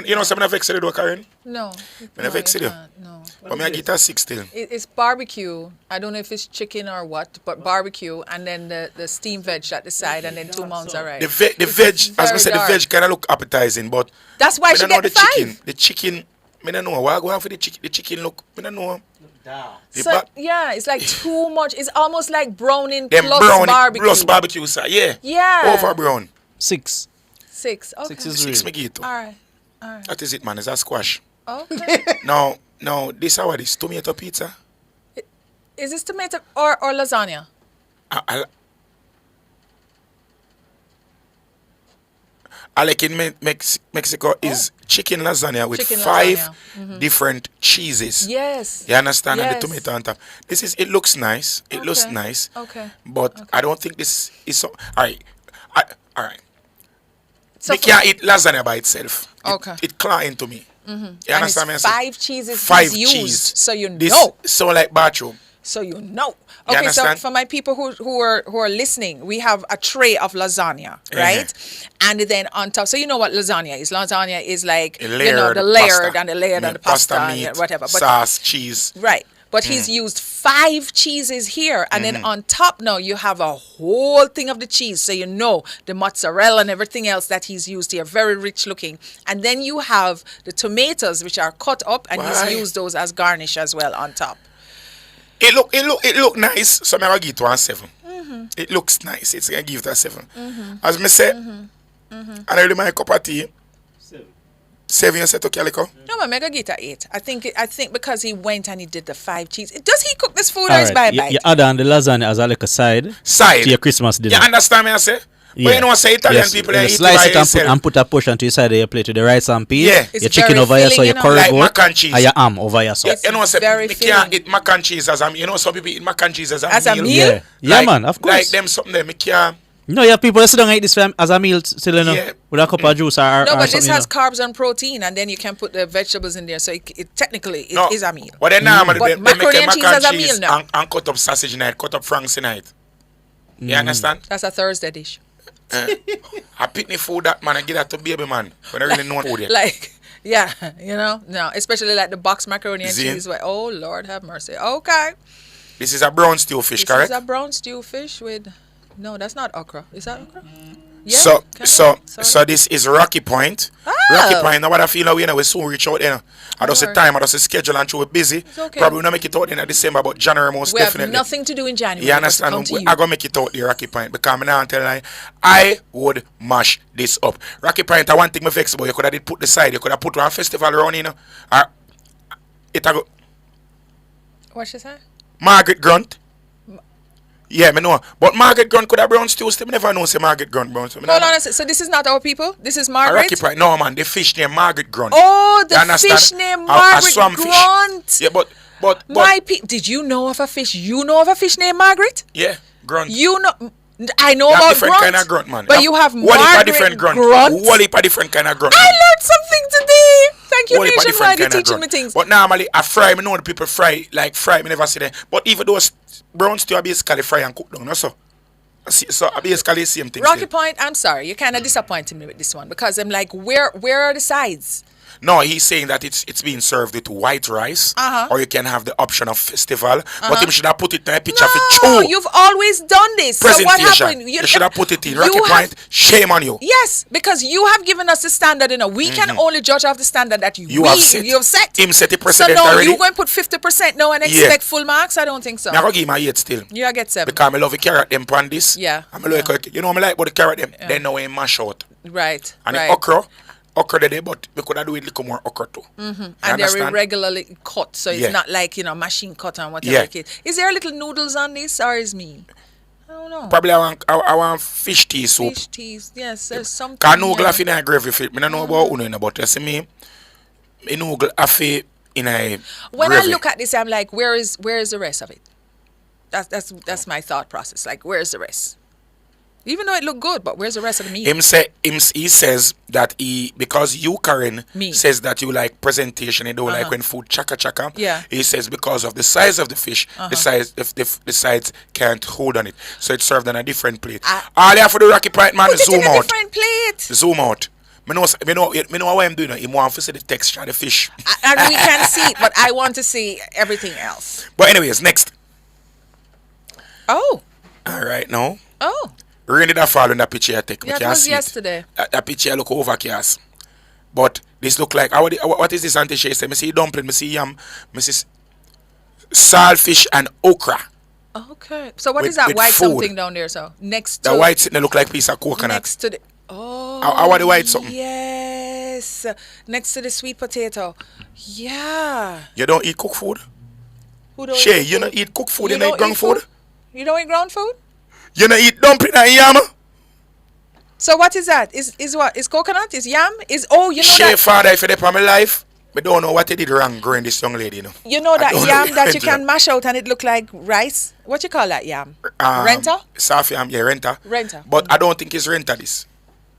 You know something I vex you, Karen? No. I vex you. No. But me I get a 6 still. It's barbecue. I don't know if it's chicken or what, but barbecue, and then the steamed veg at the side, and then 2 mounds are right. The veg, as I very said, the dark. veg kind of look appetizing, but That's why me she don't know get the the 5. chicken. The chicken, I don't know. Why go out for the chicken? The chicken look, I don't know. The So yeah, it's like too much. It's almost like browning them plus brown barbecue. plus barbecue, sir. Yeah. Yeah. Over brown. 6. 6. Okay. 6 is 6 real. me give it to. All right. That is it, man. It's a squash. Okay. Now, this how it is. Tomato pizza. Is this tomato or lasagna? I like in Mexico is chicken lasagna with Chicken 5 lasagna. different cheeses. Yes. You understand? Yes. And the tomato on top. It looks nice. It looks nice. Okay. But I don't think this is so. All right. All right. So You can't eat lasagna by itself. Okay. It claw into me. Mm-hmm. You And understand me? it's 5 cheeses 5 he's used, cheese. so you This know. so like bathroom. So you know. You Okay, so understand? for my people who are listening, we have a tray of lasagna, right? And then on top, so you know what lasagna is. Lasagna is like the layered pasta. and the layered and the pasta and meat, whatever. But sauce, cheese. right. But he's used 5 cheeses here, and then on top now you have a whole thing of the cheese, so you know the mozzarella and everything else that he's used here, very rich looking. And then you have the tomatoes, which are cut up, and Why? he's used those as garnish as well on top. It look nice. So I'm gonna give it 1 7. It looks nice. It's gonna give it a 7. As me say, and I really my cup of tea. 7 you said to Calico? No, my mega get 8. I think because he went and he did the 5 cheese. Does he cook this food or All is right. bye-bye? You add on the lasagna as a like a side to your Christmas dinner. You understand me? I say. But you know, say Italian people they you eat slice it by it and put a portion to your side of your plate with the rice and peas. Yeah. Your chicken over here, so your curry like goat, mac and cheese. and your ham over here. So. Yeah, you know, say very me can't eat mac and cheese as a meal. You know, some people eat mac and cheese as a meal. Yeah, Like- man, of course. Like them something there, me can't. No, you have people that sit down and eat this as a meal still, you know, Yeah. with a cup of juice or No, or but this something, has you know. carbs and protein, and then you can put the vegetables in there. So it technically it is a meal. But then normally But they make macaroni a and mac cheese and as a cheese meal now. and cut up sausage night, cut up franks night. You understand? That's a Thursday dish. I pick me food that man and give that to baby man when I really know food yet. Like, yeah, you know, no, especially like the box macaroni and See? cheese. Where, oh Lord, have mercy. Okay, This is a brown stew fish, this correct? is a brown stew fish with. No, that's not okra. Is that okra? Yeah. So this is Rocky Point. Rocky Point. Now what I feel now, we soon reach out there. I don't say time, I don't say schedule, and we're busy. okay. Probably not make it out in December, but January most We definitely. have nothing to do in January. You but to understand? come to you. I'm gonna make it out the Rocky Point because I'm now telling you, I would mash this up. Rocky Point, I want thing me vex about. You could have put the side, you could have put one festival around, you know. Or it a go What she say? Margaret Grunt. Yeah, me know. But Margaret Grunt could have brown stew still. Me never know say Margaret Grunt brown stew. Hold on a second. So this is not our people? This is A Margaret? Rocky Point. No man, the fish named Margaret Grunt. Oh, the You understand? fish named A Margaret swamp fish. Grunt. Yeah, but My did you know of a fish? You know of a fish named Margaret? yeah, Grunt. You know, I know You have about different grunt. kind of grunt, man. But you have Whole heap of Margaret different grunt. Grunt. Whole heap of different kind of grunt. I learned something today. Thank you, Whole heap of different Nationwide, you're kind of teaching me grunt. things. But normally, I fry, me know the people fry, like fry, me never see them. But even those brown stew, I basically fry and cook down, no, so. So I basically the same thing. Rocky still. Point, I'm sorry, you kind of disappointed me with this one because I'm like, where are the sides? No, he's saying that it's being served with white rice, or you can have the option of festival. But him should have put it in a picture of it. No, you've always done this. So what Presentation. happened? You should have put it in. you Rocky have- Point, shame on you. Yes, because you have given us the standard. You know, we can only judge off the standard that You have set. you have set. Him set the So precedent no, already. you going to put 50% now and Yeah. expect full marks? I don't think so. Me I go give him a 8 still. You I get 7. Because I love the carrot them pan this. Yeah. I'm like, you know, I like about the carrot them. Then now we mash out. Right. And right. the okra there, but we could have do it little more okra too. And they're understand? irregularly cut, so it's Yeah. not like, you know, machine cut and whatever. Yeah. it is. Is there little noodles on this, or is me? I don't know. Probably I want fish tea soup. Fish teas, yes, there's something. Cause no here. glove in a gravy fit. I don't know about uno, but you see me. I know glove in a When gravy. I look at this, I'm like, where is the rest of it? That's my thought process. Like, where's the rest? Even though it looked good, but where's the rest of the meat? He says that because you, Karen, Me. says that you like presentation, you don't like when food chaka. Yeah. He says because of the size of the fish, the sides can't hold on it. So it's served on a different plate. All you have to do, Rocky Point, man, Put it zoom in a out. different plate. Zoom out. Me know what I'm doing. I want to see the texture of the fish. And we can see it, but I want to see everything else. But anyways, next. Oh. All right, now. Oh. Rain did fall in that picture I take. Yeah, it was yesterday. That picture look overcast. But this look like, what is this, Auntie Shay? I see dumpling, I see yam, I see saltfish and okra. Okay. So what With- is that with white food. something down there? So next to The white sitting there look like piece of coconut. next to the I want the white something. Yes. Next to the sweet potato. Yeah. You don't eat cooked food? Who don't Shay, eat you food? don't eat cooked food, You you don't don't eat ground eat food? You don't eat ground food? You don't eat dumpling and yam? So what is that? Is what? Is coconut? Is yam? Is you know Shay, that father, if you're from my life, I don't know what you did wrong growing this young lady, you know. you know I that don't yam know that you the can mash out and it look like rice? What you call that yam? Renta? Soft yam, yeah, renta. Renta. But I don't think it's renta this.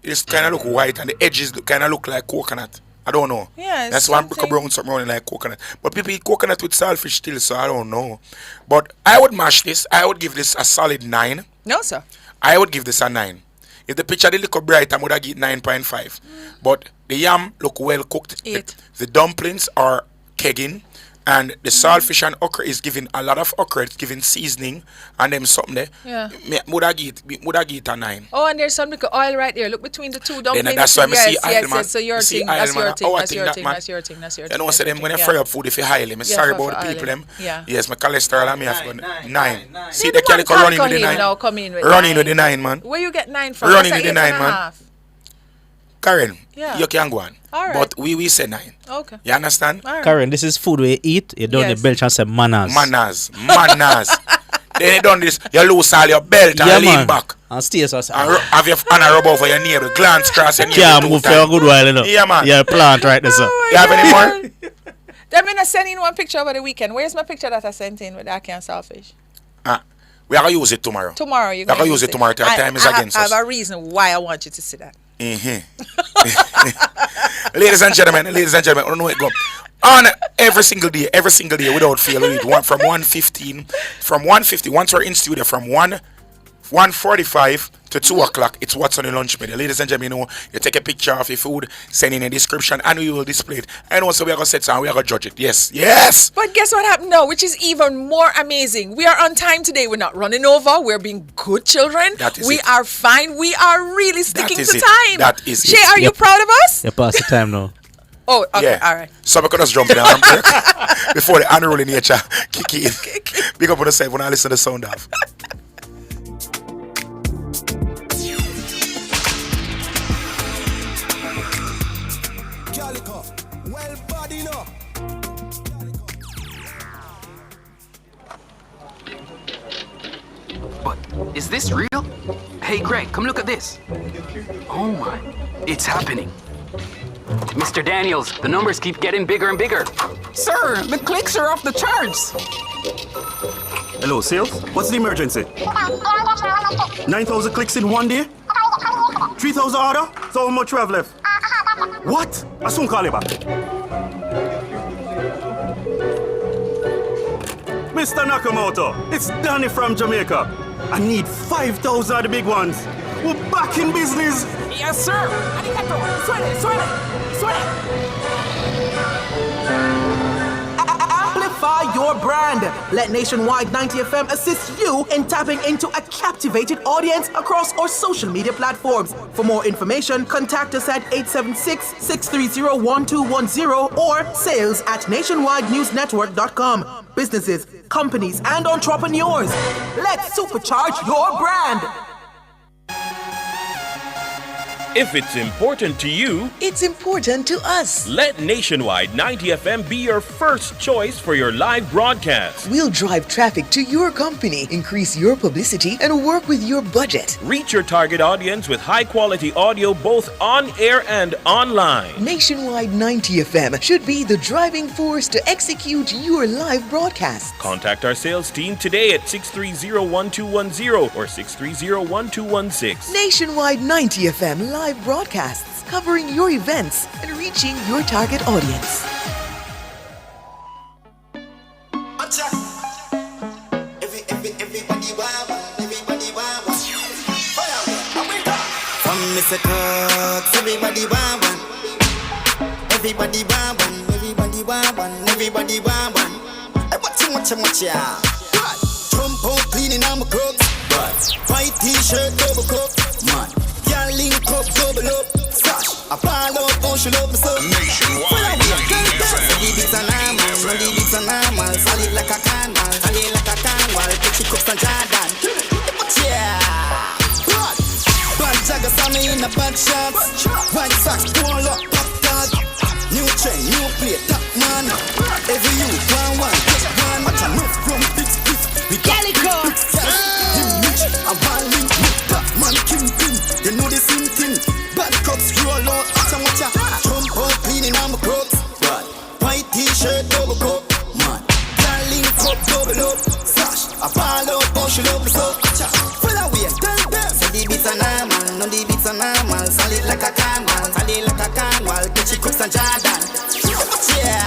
It's kind of look white and the edges kind of look like coconut. I don't know. Yeah, That's why I'm something. brown something running like coconut. But people eat coconut with saltfish still, so I don't know. But I would mash this. I would give this a solid 9. No, sir. I would give this a 9. If the picture did look bright, I would have given 9.5. But the yam look well cooked. The dumplings are kegging. And the saltfish and okra is giving a lot of okra. It's giving seasoning and them something there. Yeah. Would I give it a 9. Oh, and there's some little oil right there. Look between the two dumplings. Then that's why I see yes, oil, man. yes. So your You see thing, oil, that's man. your thing, Our that's thing, your that, thing, man. that's your thing, that's your You thing. know, that's say your them when thing, you fry up food, if you highly, I'm Yeah, sorry for about the people, them. Yeah. Yes, my cholesterol, I may have 9. See Yeah, the the one calico running can't with the come in 9. now, come in with Running 9. with the 9, man. Where you get 9 from? Running That's with a the 9, 8.5. man. Karen, Yeah. you can go on. All right. But we say 9. Okay. You understand? All right. Karen, this is food we eat. You don't Yes. need belch and say manners. Manners. Then you done this, you lose all your belt and Yeah, lean man. back. And stay so. And have your hand rub over your navel, glance across your navel. Can't 2 move for times. a good while, you know. Yeah, man. Yeah, plant right there, sir. You have any more? Them in send in one picture over the weekend. Where's my picture that I sent in with that can saltfish? We are going to use it tomorrow. Tomorrow you're We are going to use it tomorrow. Our time is against I us. have a reason why I want you to see that. Ladies and gentlemen, I don't know it go. On every single day, without fail, we need one from 1:50, once we're in studio, from 1:45 to 2 o'clock, it's what's on the lunch menu. Ladies and gentlemen, you know, you take a picture of your food, send in a description, and we will display it. And also, we are going to set some, we are going to judge it. Yes. But guess what happened now, which is even more amazing. We are on time today. We're not running over. We're being good children. That is we it. are fine. We are really sticking is to it. time. That is Shay, it. are you Yep. proud of us? You pass the time now. Oh, okay. Yeah. All right. So we could just jump in and break before the unruly nature kick in. Big up on the side when I listen to the sound off. But is this real? Hey, Greg, come look at this. Oh my, it's happening. Mr. Daniels, the numbers keep getting bigger and bigger. Sir, the clicks are off the charts. Hello, sales? What's the emergency? 9,000 clicks in one day? 3,000 order? So how much we have left? What? I soon call you back. Mr. Nakamoto, it's Danny from Jamaica. I need 5,000 of the big ones. We're back in business. Yes, sir. Arigato. Suene. Amplify your brand. Let Nationwide 90 FM assist you in tapping into a captivated audience across our social media platforms. For more information, contact us at 876-630-1210 or sales@nationwidenewsnetwork.com. Businesses, companies, and entrepreneurs, let's supercharge your brand. If it's important to you, it's important to us. Let Nationwide 90 FM be your first choice for your live broadcast. We'll drive traffic to your company, increase your publicity, and work with your budget. Reach your target audience with high-quality audio both on air and online. Nationwide 90 FM should be the driving force to execute your live broadcast. Contact our sales team today at 630-1210 or 630-1216. Nationwide 90 FM live broadcasts covering your events and reaching your target audience. From Mr. Cooks, everybody want one. Everybody want one. Everybody want one. Everybody want one. Hey, watch ya. Jump out cleaning on my crooks. White t-shirt, double cup. Man, y'all link up, double up. Sash, I fall out, ocean up, so. Nationwide, it's a normal, it's a normal. Solid like a canal, solid like a canal. Put your cups on Jordan. Watch ya. Bad Jagger, some me in a bad shots. White socks, pull up, pop tag. New trend, new play, top man. Every you, one, just one. Watch a move from big spliff. We got big bricks, yes. Him rich, a one link with top man, kingpin. You know the same thing. Bad cops roll out, watch a jump out, cleaning on my crops. White t-shirt, double cup, man. Girl link up, double up. Sash, a ball out, push it up, so. Full away, tell them. So the beats are normal, no the beats are normal. Solid like a carnival, solid like a carnival. Get your cooks and Jordan. Yeah,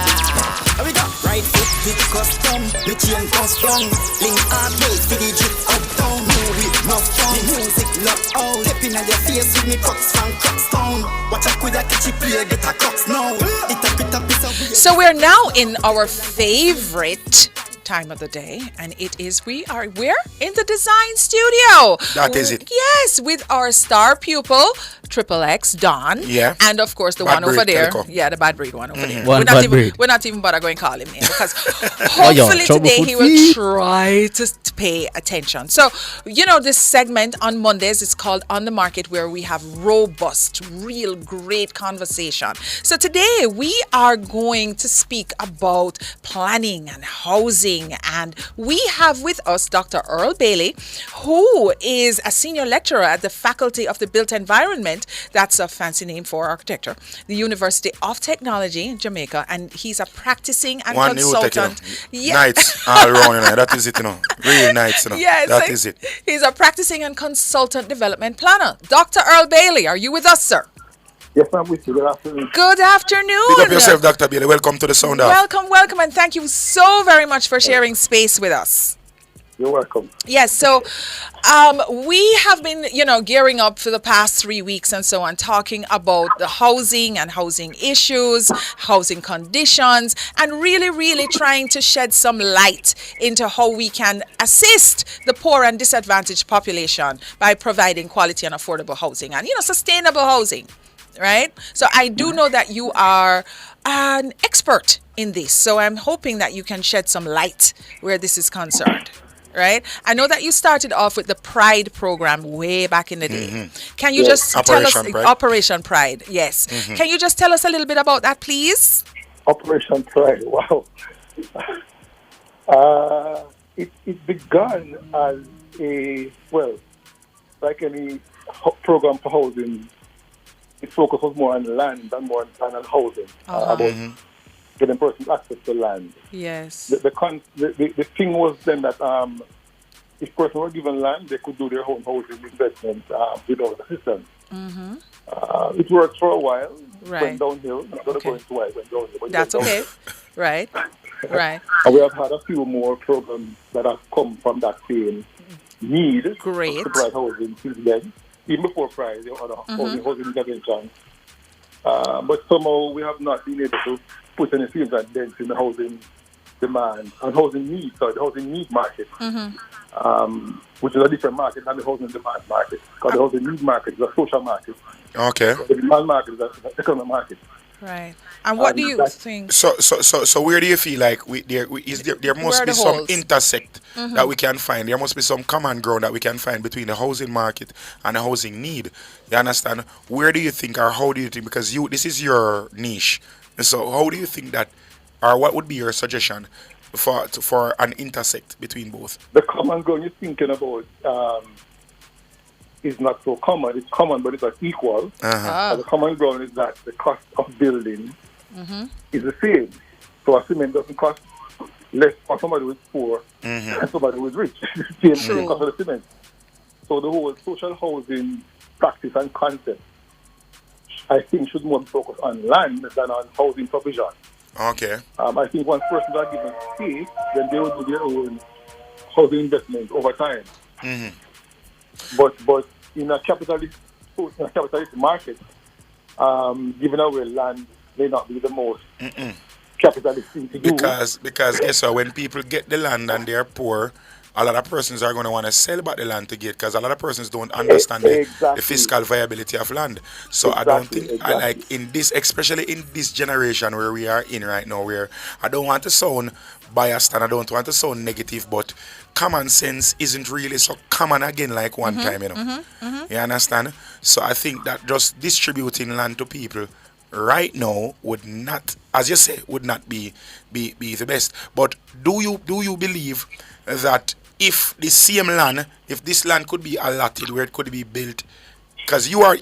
here we go. Right foot, big custom. Me chain custom. Link hard belt, figgy drip up down. Movie, no fun. Music, lock out. Stepping on your face with me cuts from Crockstown. Watch a quid, I catch you play, get a cocks now. It a bit of So we're now in our favorite time of the day, and we're in the design studio. That is it. Yes, with our star pupil, Triple X, Don. Yeah. And of course the Bad one over breed, there. Calico. Yeah, the bad breed one over there. One We're not even bother going to call him name because Oh, yeah, hopefully trouble today food he will feed. try to pay attention. So, this segment on Mondays is called On the Market, where we have robust, real great conversation. So today we are going to speak about planning and housing, and we have with us Dr. Earl Bailey, who is a senior lecturer at the Faculty of the Built Environment. That's a fancy name for architecture. The University of Technology in Jamaica, and he's a practicing and One new tech, consultant. Nights all around, that is it, Real nights, Yes, that is it. He's a practicing and consultant development planner. Dr. Earl Bailey, are you with us, sir? Yes, I'm with you. Good afternoon. Good afternoon. Big up yourself, Dr. Bailey. Welcome to the Sound Off. Welcome, and thank you so very much for sharing space with us. You're welcome. Yes, so we have been, gearing up for the past 3 weeks and so on, talking about the housing and housing issues, housing conditions, and really, really trying to shed some light into how we can assist the poor and disadvantaged population by providing quality and affordable housing and, sustainable housing, right? So I do know that you are an expert in this, so I'm hoping that you can shed some light where this is concerned. Right? I know that you started off with the Pride program way back in the day. Mm-hmm. Can you just tell us Pride. Operation Pride? Yes. Mm-hmm. Can you just tell us a little bit about that, please? Operation Pride. Wow. It began as like any program for housing, its focus was more on land than on housing. About getting persons access to land. Yes. The thing was then that if persons were given land, they could do their own housing investment without assistance. Mm-hmm. It worked for a while. Right. Went downhill. I'm not going to go into why it went downhill. But That's okay. Right. Right. And we have had a few more programs that have come from that same need Great. to provide housing since then. Even before Pride, the other housing intervention. But somehow we have not been able to put any significant dents in the housing demand and housing needs, the housing need market, which is a different market than the housing demand market. Because the housing need market is a social market. Okay. The demand market is an economic market. Right. And what do you think? So where do you feel like there must be some intersect that we can find? There must be some common ground that we can find between the housing market and the housing need. You understand? Where do you think, or how do you think? Because this is your niche. So how do you think that, or what would be your suggestion for an intersect between both? The common ground you're thinking about is not so common. It's common, but it's not equal. The common ground is that the cost of building is the same. So a cement doesn't cost less for somebody who is poor and somebody who is rich. It's the same cost of the cement. So the whole social housing practice and concept, I think, should more focus on land than on housing provision. Okay. I think once persons are given space, then they will do their own housing investment over time. But in a capitalist market, giving away land may not be the most capitalist thing to do. Because guess what? When people get the land and they're poor, a lot of persons are going to want to sell back the land to get, because a lot of persons don't understand the fiscal viability of land. So I don't think, I like in this, especially in this generation where we are in right now, where I don't want to sound biased and I don't want to sound negative, but common sense isn't really so common again like one time, you know. You understand? So I think that just distributing land to people right now would not, as you say, would not be the best. But do you believe that if the same land, if this land could be allotted where it could be built, because you are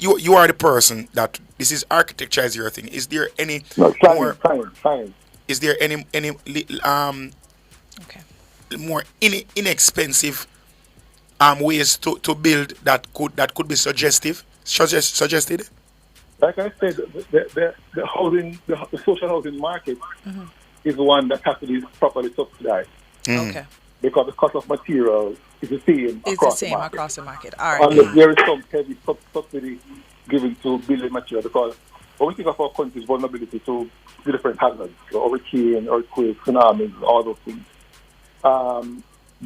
the person that this is architecture is your thing. Is there any fine. Is there any more inexpensive ways to build that could be suggested? Like I said, the housing, the social housing market is one that has to be properly subsidized. Okay. Because the cost of material is the same across the market. All right. Unless there is some heavy subsidy given to building material, because when we think of our country's vulnerability to the different hazards, the hurricane, earthquake, tsunamis, all those things,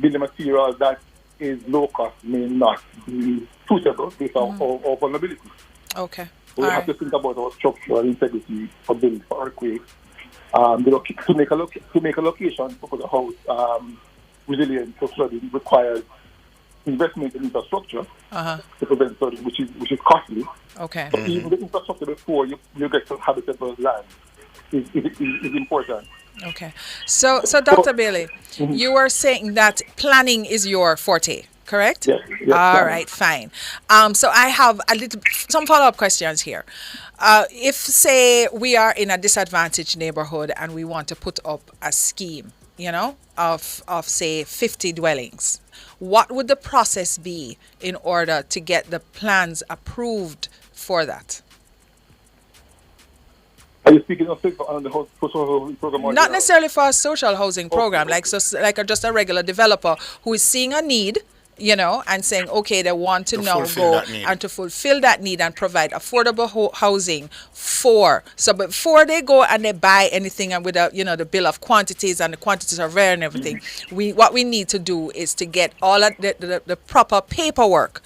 building material that is low cost may not be suitable based on our vulnerability. Okay. We have to think about our structural integrity for building for earthquakes. To make a location for the house resilient to flooding requires investment in infrastructure to prevent flooding, which is costly. Okay. So even the infrastructure before you get to habitable land is important. Okay. So Dr. Bailey, you were saying that planning is your forte, correct? Yes. All right, fine. So I have some follow-up questions here. If, say, we are in a disadvantaged neighborhood and we want to put up a scheme, of say 50 dwellings, what would the process be in order to get the plans approved for that? Are you speaking of on the social housing program? Not necessarily for a social housing program, like just a regular developer who is seeing a need, and saying, okay, they want to now go and to fulfill that need and provide affordable housing so before they go and they buy anything and without, the bill of quantities and the quantities are rare and everything, what we need to do is to get all of the proper paperwork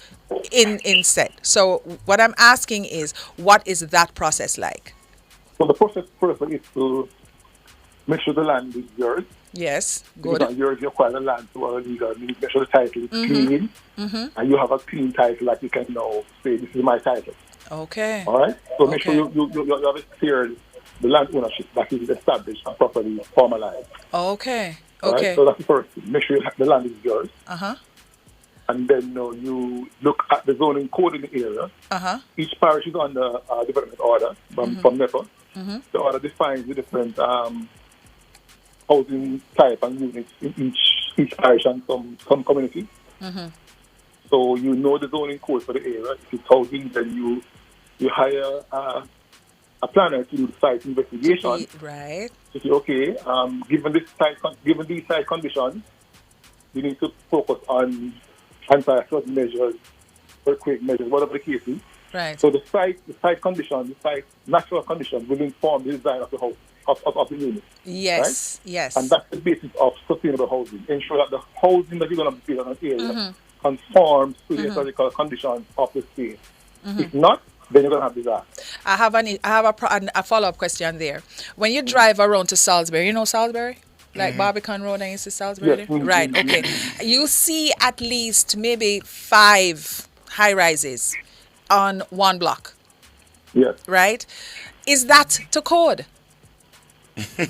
in set. So what I'm asking is, what is that process like? So the process first is to make sure the land is yours. Yes, good. Because yours, you acquire the land to a legal, make sure the title is clean, and you have a clean title that you can now say, this is my title. Okay. All right? So make sure you have it cleared, the land ownership that is established and properly formalized. Okay. All right? So that's the first thing. Make sure the land is yours. And then you look at the zoning code in the area. Each parish is on the development order from NEPA. The order defines the different housing type and units in each parish and some community. So you know the zoning code for the area. If it's housing, then you hire a planner to do the site investigation. Right. To say, okay, given these site conditions, you need to focus on anti-flood measures, earthquake measures, whatever the case is. Right. So the site condition, the site natural condition will inform the design of the house, of the unit. Yes, right? yes. And that's the basis of sustainable housing. Ensure that the housing that you're going to build on an area conforms to the ecological conditions of the space. If not, then you're going to have disaster. I have a follow-up question there. When you drive around to Salisbury, you know Salisbury? Like Barbican Road and you see Salisbury? Yes. Right, okay. You see at least maybe 5 high-rises on one block. Yes. Right? Is that to code?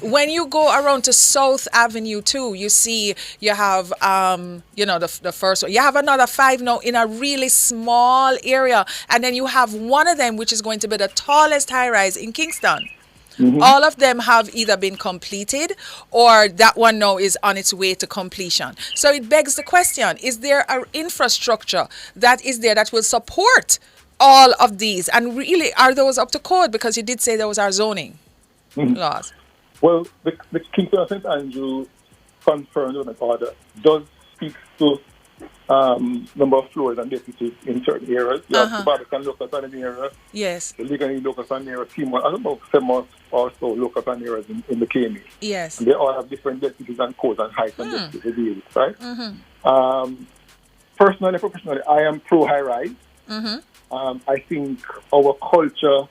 When you go around to South Avenue too, you see you have the first one. You have another 5 now in a really small area, and then you have one of them which is going to be the tallest high rise in Kingston. All of them have either been completed or that one now is on its way to completion. So it begs the question, is there an infrastructure that is there that will support all of these? And really, are those up to code? Because you did say those are zoning laws. Well, the Kingston and St. Andrew confirmed order does speak to number of floors and deputies in certain areas. You have the Barbican local authority area. Yes. The Legally local authority area, I don't know, 7 months or so local authority areas in the KME. Yes. And they all have different deputies and codes and heights and deputies to deal with, right? Personally, professionally, I am pro high rise. I think our culture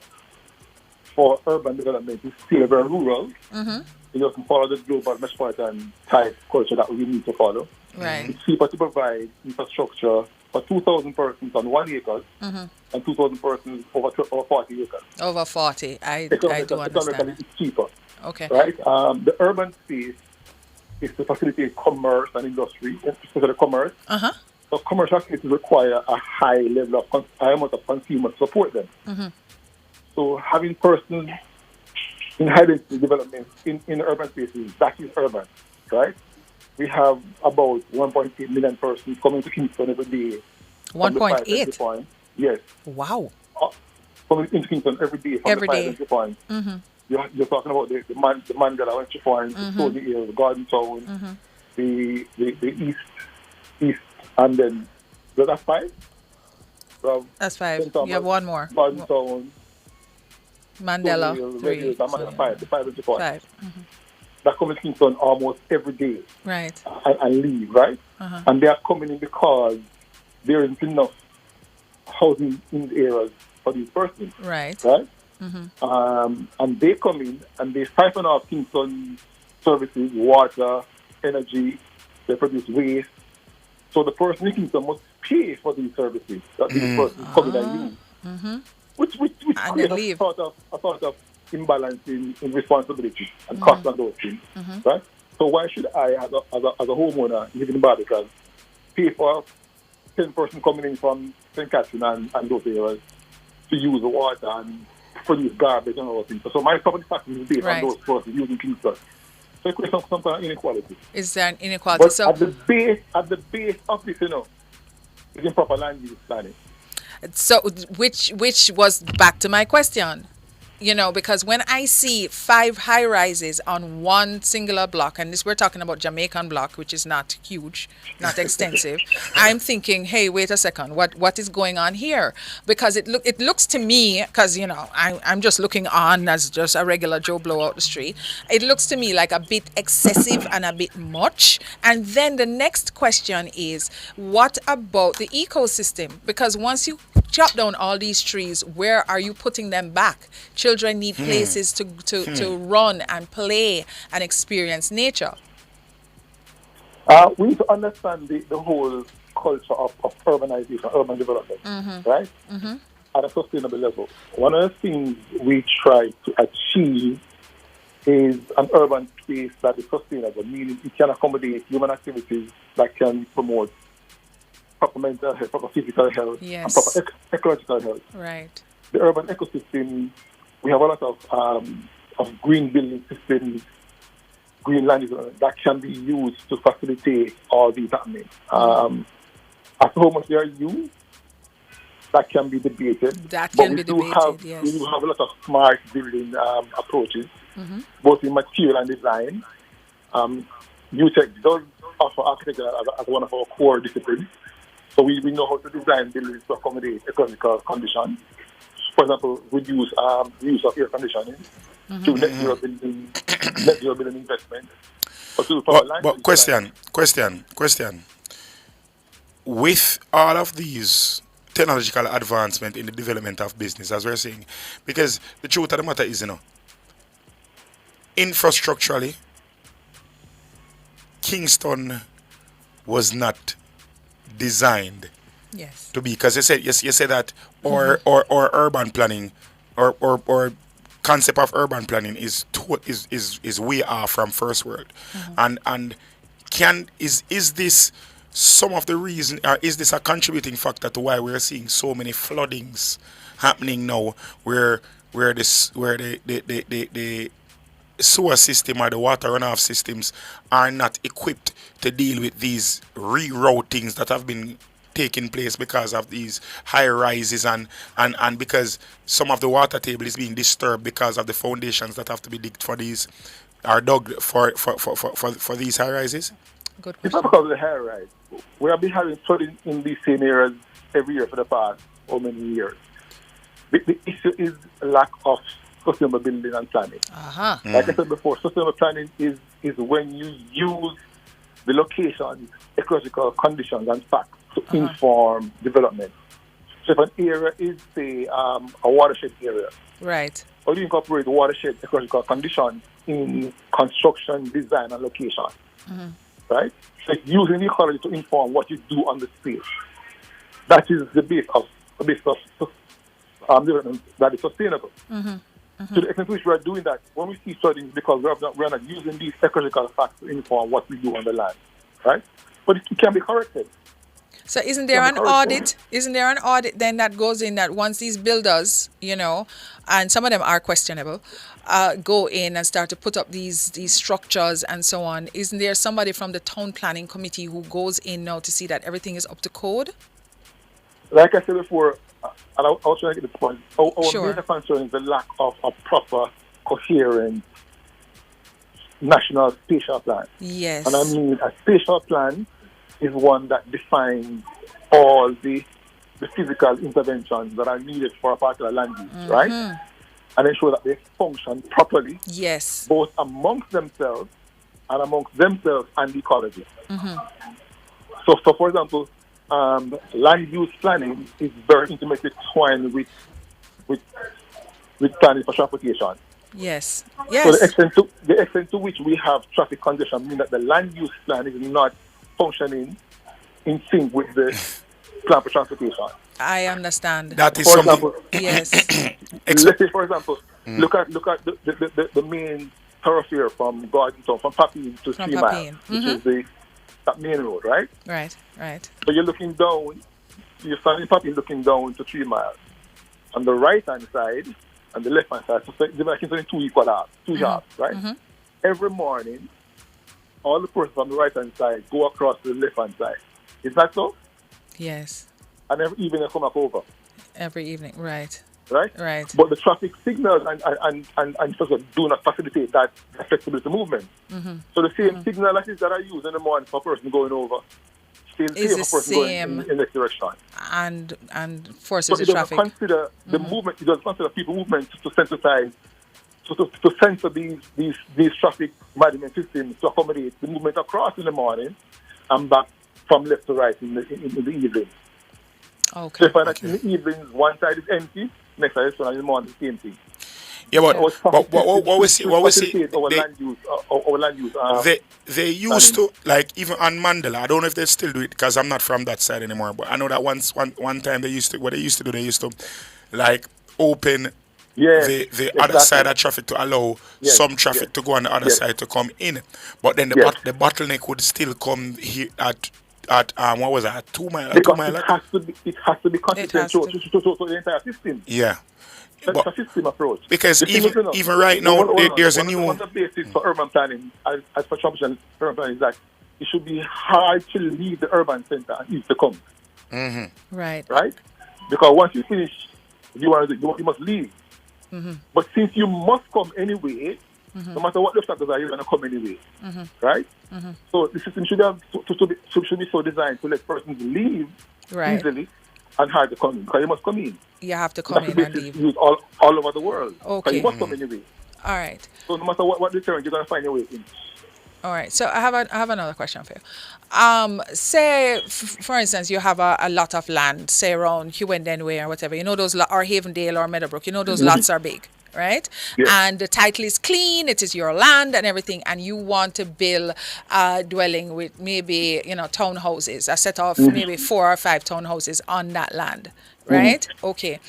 for urban development is still very rural. It doesn't follow the global metropolitan type culture that we need to follow. Right. It's cheaper to provide infrastructure for 2,000 persons on 1 acre and 2,000 persons over 40 acres. Over 40, I do understand. It's cheaper. Okay. Right? The urban space is to facilitate commerce and industry, especially commerce. So commercial activities require a high level of high amount of consumer to support them. So having persons in high density development in urban spaces, that is urban, right? We have about 1.8 million persons coming to Kingston every day. 1.8? Yes. Wow. Coming into Kingston every day from the 5 entry points. You're talking about the Mandela entry point, the Stony Hill, the Garden Town, the East, and then, that's 5? That's 5. You have one more. Garden Town. Mandela, Hill, 3. So 5, the 5 entry points. 5. That come to Kingston almost every day. Right. And leave, right? And they are coming in because there isn't enough housing in the areas for these persons. Right. Right? And they come in and they siphon off Kingston services, water, energy, they produce waste. So the person in Kingston must pay for these services that these persons come in and use. Which creates a sort of imbalance in responsibility and cost on those things, right? So why should I, as a homeowner living in Barbican, pay for 10 person coming in from St. Catherine and those areas to use the water and produce garbage and all those things? So my property tax is based on those persons using Kingston. So it creates some kind of inequality. Is there an inequality? But at the base of this, is improper land use planning. So which was back to my question. Because when I see 5 high rises on one singular block, and this we're talking about Jamaican block, which is not huge, not extensive, I'm thinking, hey, wait a second, what is going on here? Because it looks to me, because I'm just looking on as just a regular Joe Blow out the street. It looks to me like a bit excessive and a bit much. And then the next question is, what about the ecosystem? Because once you chop down all these trees, where are you putting them back? Children need places to run and play and experience nature. We need to understand the whole culture of urbanization, urban development, right? At a sustainable level. One of the things we try to achieve is an urban space that is sustainable, meaning it can accommodate human activities that can promote proper mental health, proper physical health, and proper ecological health. Right. The urban ecosystem, we have a lot of green building systems, green land that can be used to facilitate all these happening. As to how much they are used, that can be debated. We do have a lot of smart building approaches, both in material and design. UTech does offer architecture as one of our core disciplines. So we know how to design buildings to accommodate ecological conditions. For example, we use use of air conditioning to net zero building investment. But question. With all of these technological advancement in the development of business, as we're saying, because the truth of the matter is, infrastructurally, Kingston was not designed to be, because you said that or urban planning or concept of urban planning is way off from first world, and is this some of the reason, or is this a contributing factor to why we're seeing so many floodings happening now, where the sewer system or the water runoff systems are not equipped to deal with these reroutings that have been taking place because of these high rises and because some of the water table is being disturbed because of the foundations that have to be digged for these, are dug for these high rises? Good It's question. not because of the high rise. We have been having flooding in these same areas every year for the past how many years. The issue is lack of sustainable building and planning. Uh-huh. Like I said before, sustainable planning is when you use the location, ecological conditions and facts to inform development. So if an area is, say, a watershed area, Right. how do you incorporate watershed ecological conditions in construction, design, and location? Mm-hmm. Right? So it's using the ecology to inform what you do on the space. That is the base of development that is sustainable. Mm-hmm. To the extent to which we are doing that, when we see flooding, because we are not using these ecological facts to inform what we do on the land, right? But it can be corrected. So isn't there an audit? Isn't there an audit then that goes in that once these builders, and some of them are questionable, go in and start to put up these structures and so on? Isn't there somebody from the town planning committee who goes in now to see that everything is up to code? Like I said before, and I was trying to get the point, our Sure. major concern is the lack of a proper, coherent national spatial plan. Yes. And I mean, a spatial plan is one that defines all the physical interventions that are needed for a particular land use, right? And ensure that they function properly, yes, both amongst themselves and the ecology. Mm-hmm. So, for example, land use planning is very intimately twined with planning for transportation. Yes. So Yes. the extent to which we have traffic congestion means that the land use plan is not functioning in sync with the plan for transportation. I understand. That is For something. example, Yes. let's say, for example, look at the main thoroughfare from Gordontown, from Papine to From 3 Mile, Papine. which Mhm. is that main road, right? Right. Right. So you're looking down, you're standing in Papine looking down to 3 Mile. On the right-hand side and the left-hand side, so they're like only 2 equal halves, 2 yards, right? Mm-hmm. Every morning, all the persons on the right-hand side go across to the left-hand side. Is that so? Yes. And every evening they come back over, Every evening. Right. right? Right. But the traffic signals and infrastructure do not facilitate that flexibility movement. Mm-hmm. So the same signal that are used in the morning for a person going over, still Is same the for a person same. going in the direction. And So forces it the doesn't traffic. consider the movement. It doesn't consider people movement to sensitize, to censor these traffic management systems to accommodate the movement across in the morning and back from left to right in the evening. Okay. So if I in the evenings, one side is empty, next side is full, and in the morning the same thing. Yeah, but what we see, Our land use. they used to, like, even on Mandela. I don't know if they still do it because I'm not from that side anymore. But I know that one time they used to like open the other side of traffic to allow some traffic to go on the other side to come in. But then the bottleneck would still come here at what was that? 2 Mile. Because 2 Mile. it has to be consistent to the entire system. Yeah. It's a system approach. Because The thing is, even right now, there's a new one of the basis for urban planning, as for transportation urban planning, is that it should be hard to leave the urban center and easy to come. Mm-hmm. Right. Right? Because once you finish, you must leave. Mm-hmm. But since you must come anyway, no matter what the obstacles are, you're going to come anyway. Mm-hmm. Right? Mm-hmm. So the system should be so designed to let persons leave Right. easily and hard to come in, because you must come in. You have to come in and leave. Used all over the world. Okay. You must come anyway. All right. So no matter what the terrain, you're going to find your way in. All right. So I have another question for you. Say, for instance, you have a lot of land, say around Huendenway or whatever. You know those, or Havendale or Meadowbrook. You know those lots are big, right? Yes. And the title is clean. It is your land and everything. And you want to build a dwelling with maybe townhouses, a set of maybe 4 or 5 townhouses on that land, right? Okay.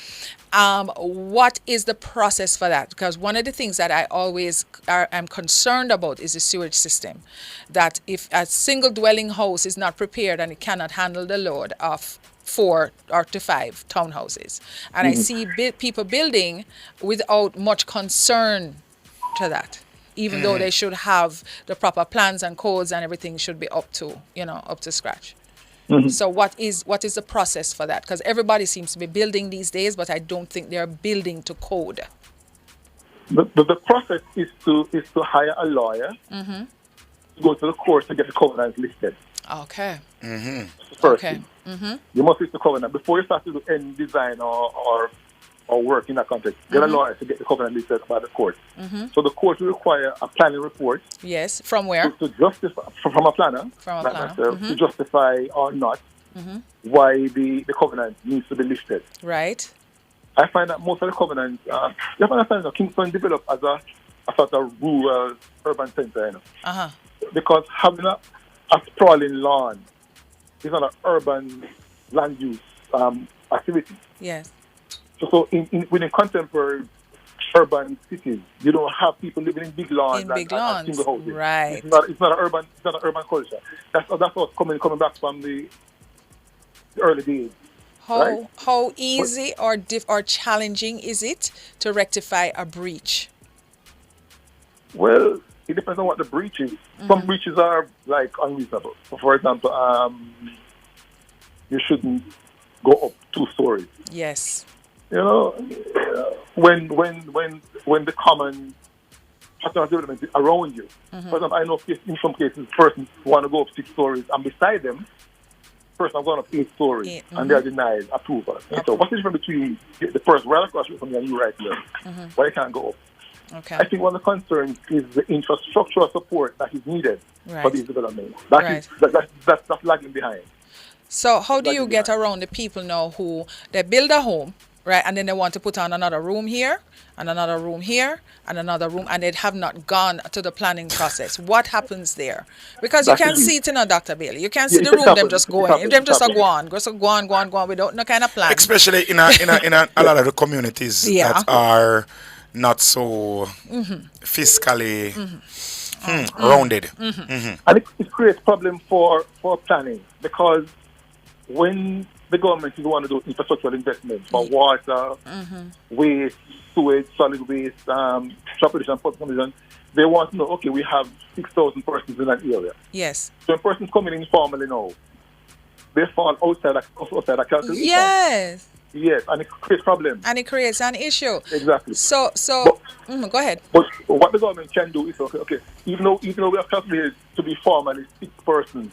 What is the process for that? Because one of the things that I always am concerned about is the sewage system. That if a single dwelling house is not prepared and it cannot handle the load of 4 or to 5 townhouses, and I see people building without much concern to that, even though they should have the proper plans and codes and everything should be up to scratch. Mm-hmm. So what is the process for that? Because everybody seems to be building these days, but I don't think they're building to code. The process is to hire a lawyer to go to the court to get the covenant listed. Okay. First Okay. thing. You must list the covenant before you start to do any design or work in that context. Get a lawyer to get the covenant listed by the court. So the court will require a planning report. Yes. From where? To justify from a planner. From a planner. To justify or not why the covenant needs to be listed. Right. I find that most of the covenants, you have to understand that Kingston developed as a sort of rural urban center, you know. Because having a sprawling lawn is not an urban land use activity. Yes. So within contemporary urban cities, you don't have people living in big lawns and single houses. Right. It's not an urban culture. That's what's coming back from the early days. How easy or challenging is it to rectify a breach? Well, it depends on what the breach is. Some breaches are like unreasonable. So for example, you shouldn't go up 2 stories. Yes. You know, when the common pattern development is around you. For example, I know in some cases persons want to go up 6 stories and beside them, person have gone up 8 stories and they are denied approval. So what's the difference between the person right across from you and you right here? Why they can't go up? Okay. I think one of the concerns is the infrastructural support that is needed for these developments. That's lagging behind. So how do you get around the people now who they build a home, right, and then they want to put on another room here and another room here and another room, and they have not gone to the planning process? What happens there? Because you can't see it in a Dr. Bailey. You can't see the room them just going. Them just go on without no kind of plan. Especially in a lot of the communities that are not so fiscally rounded. And it creates problem for planning, because when the government is want to do infrastructural investments for water, waste, sewage, solid waste, transportation, they want to know, okay, we have 6,000 persons in that area. Yes. So when persons coming in informally now, they fall outside a calculation. Yes. Yes, and it creates problems. And it creates an issue. Exactly. So go ahead. But what the government can do is, okay, even though we have calculated to be formally 6 persons,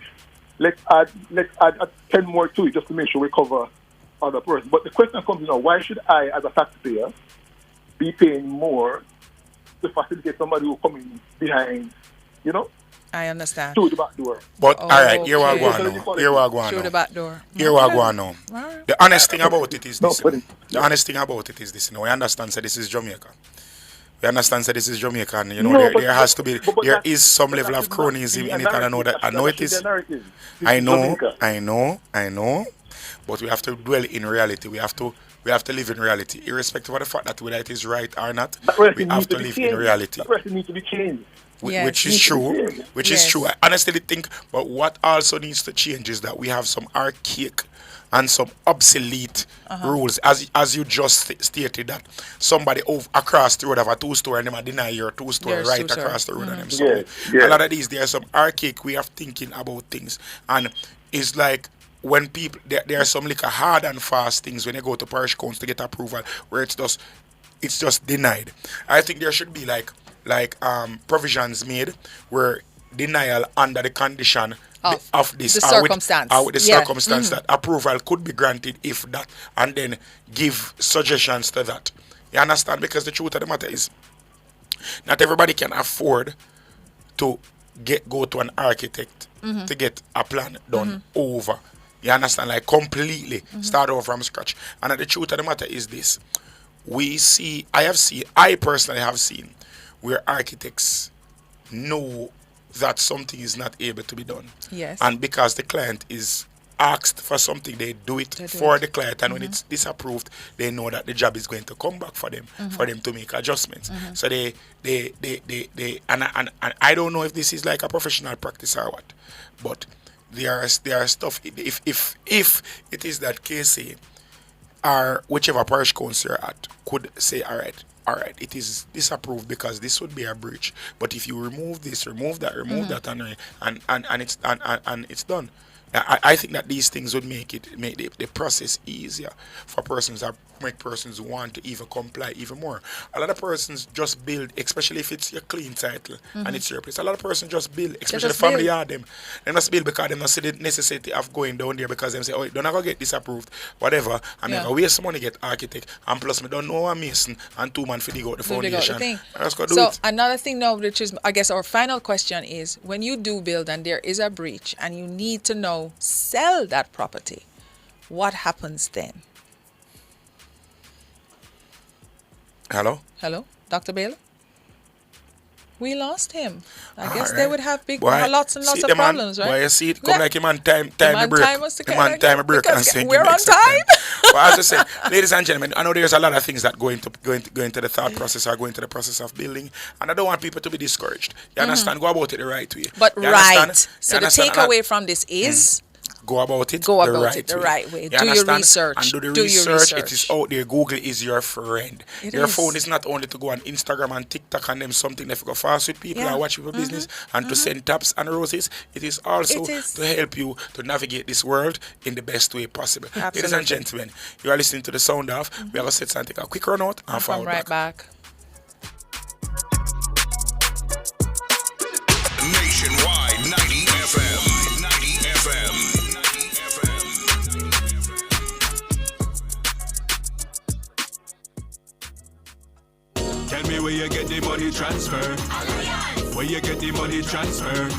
let's add 10 more to it just to make sure we cover other persons. But the question comes, why should I, as a taxpayer, be paying more to facilitate somebody who come in behind, I understand. Through the back door. But all right, here we are going now. Through the back door. Here we are going now. The honest thing about it is this. The honest thing about it is this. We understand that this is Jamaica. We understand that this is Jamaica, and there has to be, there is some level of cronyism in it, and I know that. I know it is. I know. But we have to dwell in reality. We have to live in reality, irrespective of the fact that whether it is right or not. We have to live in reality. That needs to be changed. Which is true. Is true. I honestly think, but what also needs to change is that we have some archaic and some obsolete rules, as you just stated, that somebody across the road have a 2-story and them deny your 2-story right across the road and them. So a lot of these, there are some archaic way of thinking about things, and it's like when people there are some like hard and fast things when they go to parish council to get approval where it's just denied. I think there should be like provisions made where denial under the condition of this the circumstance. With the circumstance that approval could be granted if that, and then give suggestions to that. You understand? Because the truth of the matter is not everybody can afford to go to an architect to get a plan done over. You understand? Like completely start over from scratch. And the truth of the matter is this. I personally have seen where architects know that something is not able to be done. Yes. And because the client is asked for something, they do it for the client. And when it's disapproved, they know that the job is going to come back for them to make adjustments. So they and I don't know if this is like a professional practice or what, but there are stuff, if it is that KC or whichever parish council you're at could say, all right, it is disapproved because this would be a breach. But if you remove this, remove that, and it's done. I think that these things would make the process easier for persons that make persons want to even comply even more. A lot of persons just build, especially if it's your clean title and it's your place. A lot of persons just build, especially the family yard them. They just build because they don't see the necessity of going down there because they say, oh, don't ever get this approved, whatever. I'm going to waste money get architect, and plus me don't know a mason and 2 man for dig out the foundation. So another thing now, which is I guess our final question is, when you do build and there is a breach and you need to know sell that property, what happens then? Hello, Dr. Baylor? We lost him. I guess they would have lots and lots of problems, right? Why you see it come like him on time a break. And we're on time. Well, as I say, ladies and gentlemen, I know there's a lot of things that go into the thought process or go into the process of building, and I don't want people to be discouraged. You understand? Go about it the right way. But right. So the takeaway from this is go about it the right way. Do your research. And do the research. It is out there. Google is your friend. Your phone is not only to go on Instagram and TikTok and them something that go fast with people or watch people business and to send taps and roses. It is also to help you to navigate this world in the best way possible. Absolutely. Ladies and gentlemen, you are listening to the sound of. We are going to set and take a quick run out and come right back. Nationwide 90 FM. Tell me where you get the money transfer. Where you get the money transfer.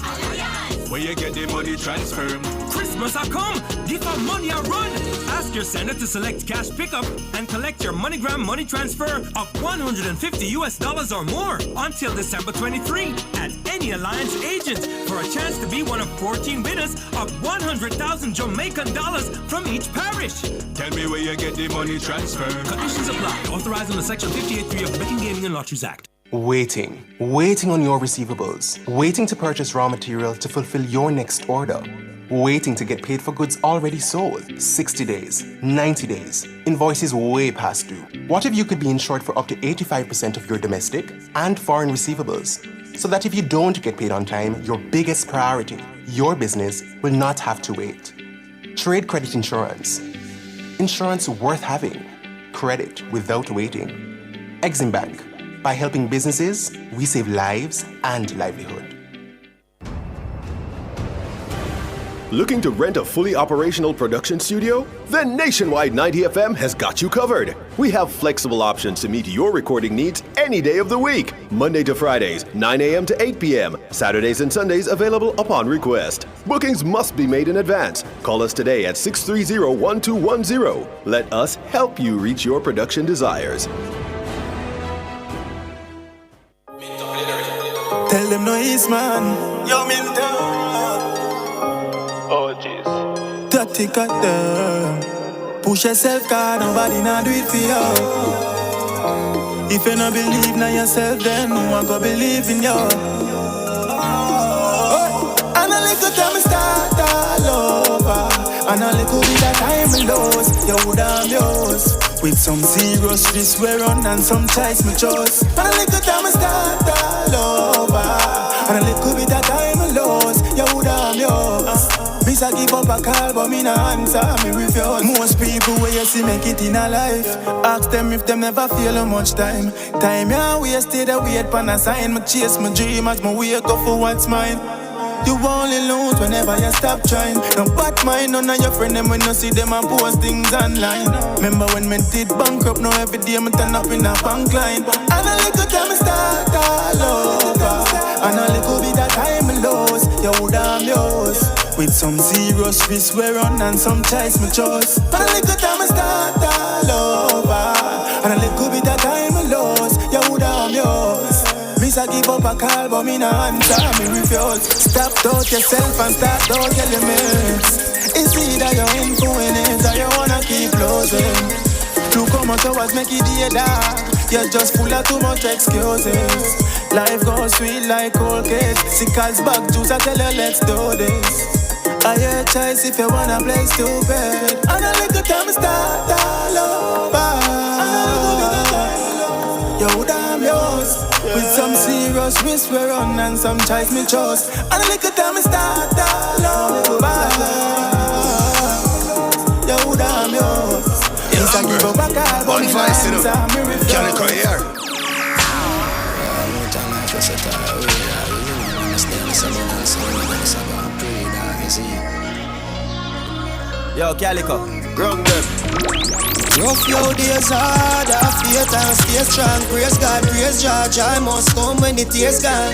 Where you get the money transfer. Christmas a come, give our money a run. Ask your sender to select cash pickup and collect your MoneyGram money transfer of $150 or more until December 23 at any Alliance agent for a chance to be one of 14 winners of 100,000 Jamaican dollars from each parish. Tell me where you get the money transfer. Conditions apply. Authorized under Section 58.3 of the Betting, Gaming and Lotteries Act. Waiting on your receivables. Waiting to purchase raw material to fulfill your next order. Waiting to get paid for goods already sold. 60 days, 90 days, invoices way past due. What if you could be insured for up to 85% of your domestic and foreign receivables? So that if you don't get paid on time, your biggest priority, your business, will not have to wait. Trade credit insurance. Insurance worth having. Credit without waiting. Exim Bank. By helping businesses, we save lives and livelihood. Looking to rent a fully operational production studio? Then Nationwide 90 FM has got you covered. We have flexible options to meet your recording needs any day of the week. Monday to Fridays, 9 a.m. to 8 p.m. Saturdays and Sundays available upon request. Bookings must be made in advance. Call us today at 630-1210. Let us help you reach your production desires. Tell them no east man. Yo, Minto. Oh, jeez. Dirty goddamn. Push yourself, cause nobody not do it for you. If you not believe in yourself, then no one go believe in you. And a little time start all over. And a little bit of time lose. You would have yours. With some serious risk we run and some choice me chose. And a little time start all over. And a little bit of time lose. You would have yours. Miss I give up a call but me no answer, me refuse. Most people where you see make it in a life, ask them if them never feel how much time. Time ya wasted a wait pan a sign. Me chase my dream as me wake up for what's mine. You only lose whenever you stop trying. No bad mind, none of your friends them when you see them and post things online. Remember when me did bankrupt, now every day me turn up in a bank line. And a little time me start all over. And a little bit of time me lose. You would have yours. With some serious risk we run and some choice me chose. And a little time me start all over. And a little bit of time me lose. You would have yours. Miss I give up a call but me no answer, me refuse. Stop doubt yourself and start doubt your limits. It's either you're influenced or you wanna keep losing. Look how much hours make it day dark. You're just full of too much excuses. Life goes sweet like cold cake. Sickles back juice I tell you let's do this. I your choice if you wanna play stupid. And a little time start all over. You damn yours. With some serious risk we run and some ties me chose. And a little time me start all over. Yo, damn yours. Yes, I give up a call, but it's time me refuse. Calico here. Yo, Calico, wrong them. Rough your days hard, faith and stay strong. Praise God, praise George. I must come when the tears gone.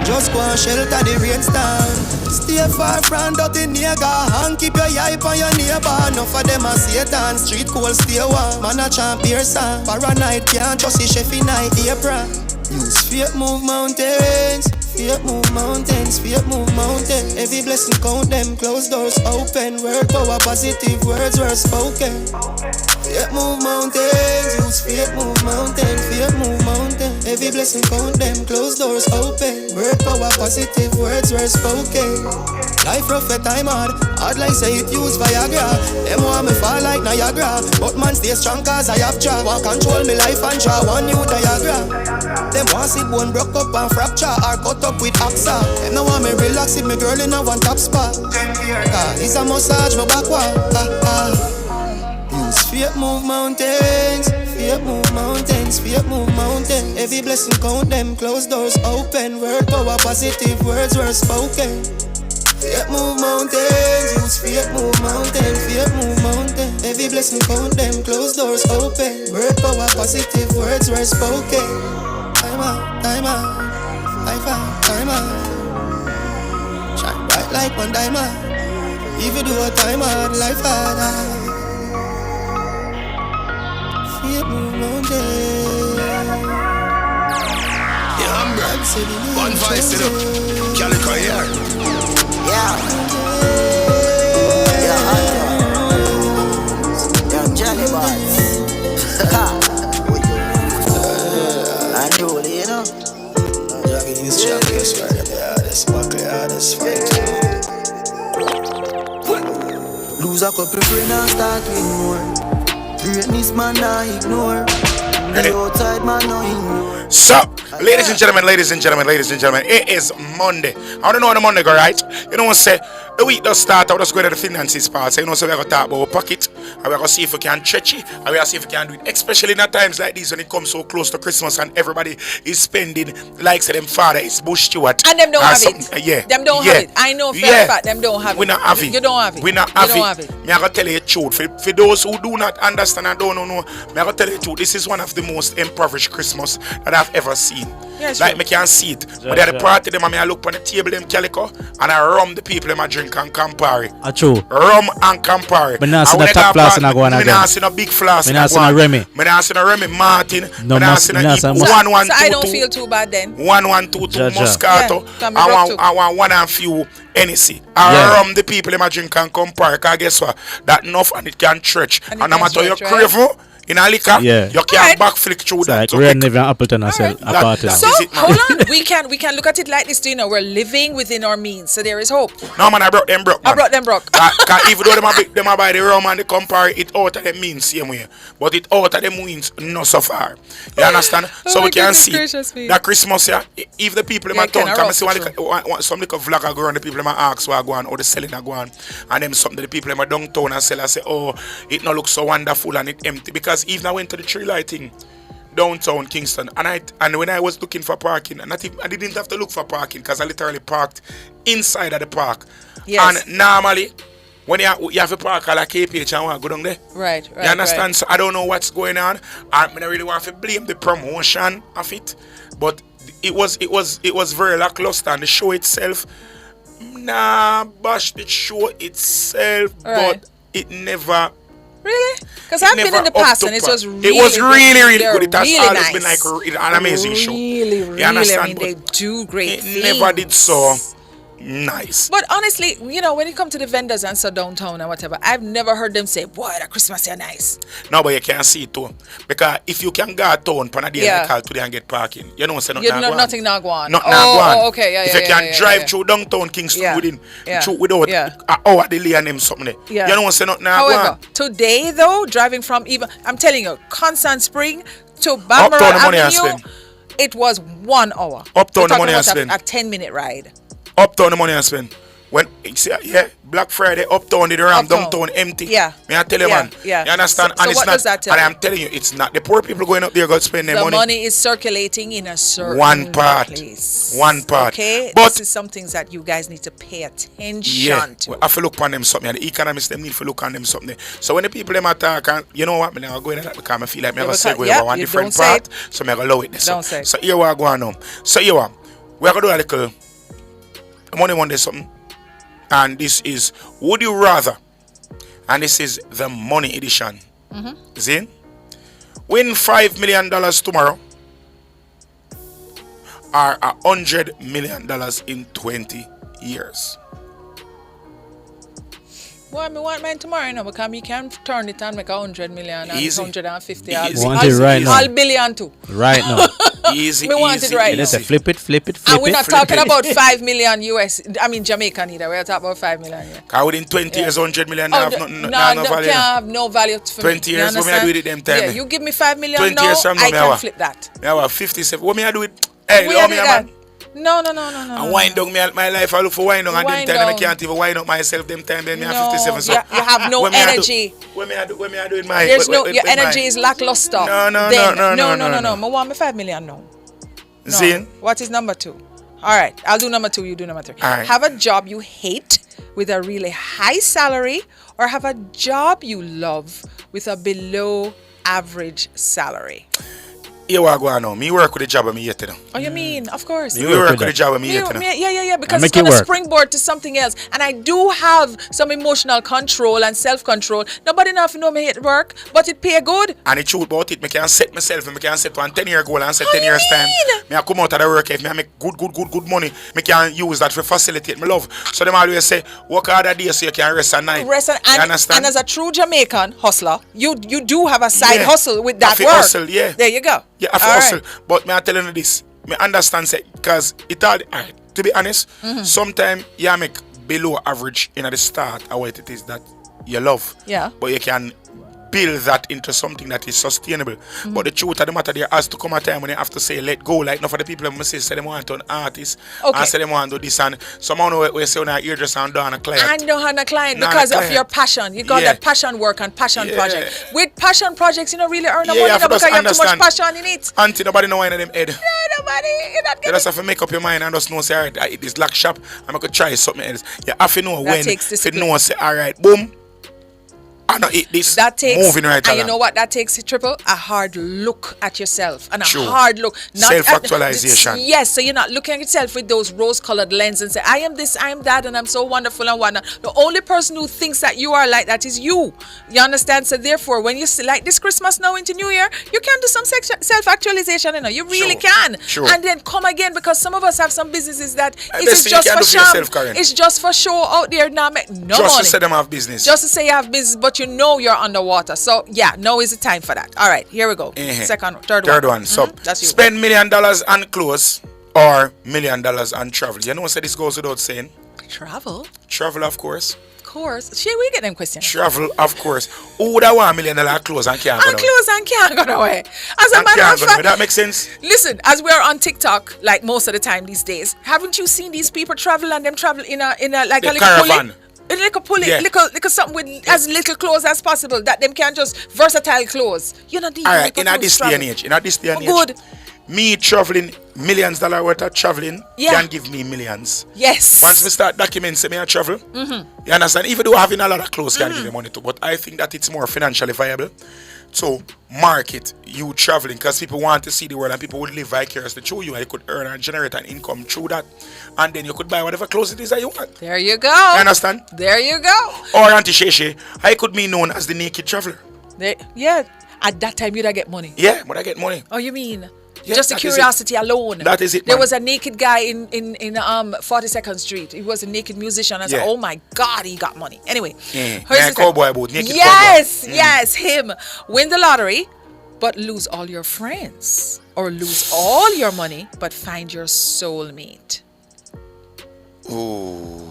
Just go and shelter the rainstorm. Stay far from dirty nigga and keep your eye on your neighbor. Enough of them a Satan. Street cold stay warm. Man a champ your song. Paranoid can't trust the chef in night April. Use faith move mountains. Faith move mountains, faith move mountains. Every blessing count them, closed doors open. Word power, positive words were spoken. Faith move mountains, use faith move mountains, faith move mountains. Every blessing count them, closed doors open. Word power, positive words were spoken. Life rough at time hard like say it use Viagra. Them want me fall like Niagara, but man stay strong cause I have job. Want control me life and draw one new diagram. Them want see bone broke up and fracture or cut up with axa. Them no want me relax if me girl in a one top spot. It's a massage my back wall. Use faith move mountains, faith move mountains, faith move mountains. Every blessing count them, closed doors open. Word power, positive words were spoken. Faith move mountains, use faith move mountains, faith move mountains. Every blessing count them, closed doors open. Word power, positive words were spoken. Time out, life out, time out. Shine bright like one diamond. If you do a time out, life hard. Faith move mountains. Yeah, I'm bro. One voice to them. Calico here. Yeah, Johnny Boys. And you, you know. Johnny is strongest, right? The hardest, buckle hardest fight. Lose a couple friends and start with more. Greatness man I ignore. The outside man no ignore. So, ladies and gentlemen, it is Monday. I don't know how the Monday go, right? You know what I'm saying? The week does start, I just go to the finances part. So you know, so we're going to talk about our pocket. And we're going to see if we can stretch it. And we're going to see if we can do it. Especially in times like this when it comes so close to Christmas and everybody is spending, like say them father is Bush Stewart. And them don't have it. Yeah. Them don't have it. I know for a fact them don't have it. We not have it. You don't have it. We not have it. Me I going to tell you the truth. For those who do not understand and don't know, me I going to tell you the truth. This is one of the most impoverished Christmas that I've ever seen. Yes, like me can see it. But at the party them and I look on the table them Calico and I rum the people them I drink and compare. True. Rum and compare. Me not see no top flask and I go on again. Me not see no big flask. Me not see no Remy. Me not see no Remy Martin. No, me not see no 1-1-2-2. So I don't feel too bad then. 1-1-2-2 Moscato. I want one and few NEC. I rum the people them I drink and compare. Cause guess what? That enough and it can stretch. And no matter your crave in a liquor, you can't backflick through that. Like Red Never Appleton as well. So hold on, we can look at it like this. You know, we're living within our means, so there is hope. No man, I brought them broke. I brought them broke. Cause even though them buy the rum and they compare it out of them means same way, but it out of them means not so far. You understand? So we can see that Christmas if the people in my town come and see some little vlogger go on, the people in my ask where I go on or the selling I go on, and then something the people in my downtown and sell I say, oh, it not look so wonderful and it empty because even I went to the tree lighting downtown Kingston and when I was looking for parking and I didn't have to look for parking because I literally parked inside of the park. Yes. And normally when you have to park like KPH and want to go down there. Right. You understand? Right. So I don't know what's going on. I don't really want to blame the promotion of it, but it was very lackluster and the show itself. Bash the show itself, right. But it never. Really? Because I've been in the past and it was really good. It has really always nice. been like an amazing show. Really, you understand? I mean, they do great things. It never did so nice. But honestly, you know, when it comes to the vendors and so downtown and whatever, I've never heard them say, boy, the Christmas is nice. No, but you can't see it too. Because if you can go town on a day like call today and get parking, you know, say nothing not go on. Oh, okay, yeah. If you can drive through downtown Kingston without an hour delay and them something there, you know, say nothing not go on. However, today though, driving from I'm telling you, Constant Spring to Barbara Avenue, It was 1 hour. Uptown the money I spend. A 10-minute ride. Uptown the money I spend. When Black Friday, Uptown did ram, downtown empty. Yeah. May I tell you, man? Yeah. You understand? So and it's what not, does that tell and you? I'm telling you, it's not the poor people going up there going to spend their The money. money is circulating in a certain place. One part. Okay? But this is some things that you guys need to pay attention to. I have to look on them something, and the economists them need to look on them something. So when the people them attack, and you know what, I'm going to that because I feel like I have a segue over one different part, so I'm going to allow it there. Don't say it. So here we are going on. So here we are. We are going to do a little money one day something. And this is Would You Rather? And this is the money edition. See? Win $5 million tomorrow or $100 million in 20 years. Well, I want mine tomorrow, you know, because you can turn it and make 100 million and Easy. 150. Want it right now. All billion too. Right now. Easy. We want it right now. Flip it. And we're not talking about 5 million US. I mean Jamaican either. We're talking about 5 million. Yeah. Because within 20 years, 100 million have no value. Can't have no value for 20 me. years, what may I do with it them time? Yeah, you give me 5 million 20 now, years from now, I can flip that. Yeah, well, 57. What may I do with? Hey, We love have me, it man. No. And wind down my life. I look for wind down. And them Wind time I down. can't even wind up myself. Them time then me have No, 57. So you have no energy. What may I do with my? There's no. with Your my- energy is lackluster. No. I want me 5 million now. No. Zane? What is number 2? All right, I'll do number 2. You do number 3. All right. Have a job you hate with a really high salary, or have a job you love with a below average salary. Here we go now. Me work with the job of me yet, you know. Oh, you mean? Of course. Me work with the job of me yet, you know. Yeah, because it's going to springboard to something else. And I do have some emotional control and self-control. Nobody enough know me at work, but it pay good. And the truth about it, I can set myself and I can set one 10-year goal and set 10 years time. I come out of the work, if I make good money, I can use that for facilitate my love. So them always say, work harder day so you can rest at night. You understand? And as a true Jamaican hustler, you do have a side hustle with that I work. Hustle, yeah. There you go. Yeah, I hustle. But me I telling you this, me understand say because it all right, to be honest, sometimes you make below average in the start of what it is that you love. Yeah. But you can build that into something that is sustainable. But the truth of the matter, there has to come a time when you have to say let go. Like enough of the people that say they want to an artist and say they want to do this and someone will say on a hairdresser and down a client. And don't have a client because of your passion. You got that passion work and passion project. With passion projects, you don't really earn no money because you have too much passion in it. Auntie, nobody know one of them head. Yeah, nobody. You're not you just have to make up your mind and just know say alright, I eat this black shop, I'm gonna try something else. You have to know when to know say alright, boom. I don't eat this. That takes moving right and along. you know what that takes, Triple? A hard look at yourself and a True. hard look. Self-actualization. Yes, so you're not looking at yourself with those rose-colored lenses and say, I am this, I am that, and I'm so wonderful and whatnot. The only person who thinks that you are like that is you. You understand? So therefore, when you see like this Christmas now into New Year, you can do some self-actualization. You know, you really can. Sure. And then come again because some of us have some businesses that And it's just for show. Karen. It's just for show out there now. Make no just money. to say them have business. Just to say you have business, but you know you're underwater. So yeah, now is the time for that. All right, here we go. Third one. So that's you. spend $1 million on clothes or $1 million on travel. You know, so this goes without saying. Travel, of course. Of course. Shall we get them questions? Travel, of course. Who would have $1 million clothes and can't go away? Clothes and can't go away. As a matter of fact, that makes sense. Listen, as we are on TikTok, like most of the time these days, haven't you seen these people travel and them travel in a like the a little caravan? Pulley? A little pulley, little something with as little clothes as possible that them can just versatile clothes. You know these. Alright, in this day and age, good. Me traveling $millions worth of traveling can give me millions. Yes. Once we start documenting me I travel, you understand? Even though having a lot of clothes can give you money too, but I think that it's more financially viable. So market you traveling because people want to see the world and people would live vicariously through you and you could earn and generate an income through that. And then you could buy whatever clothes it is that you want. There you go. You understand? There you go. Or Auntie Sheshe, I could be known as the naked traveler. Yeah. At that time you'd get money. Yeah, but I get money. Oh, you mean? Yeah, just the curiosity alone. That is it. There was a naked guy in 42nd Street. He was a naked musician. I said, oh my God, he got money. Anyway. Cowboy boat. Naked yes, him. Win the lottery, but lose all your friends. Or lose all your money, but find your soulmate. Ooh.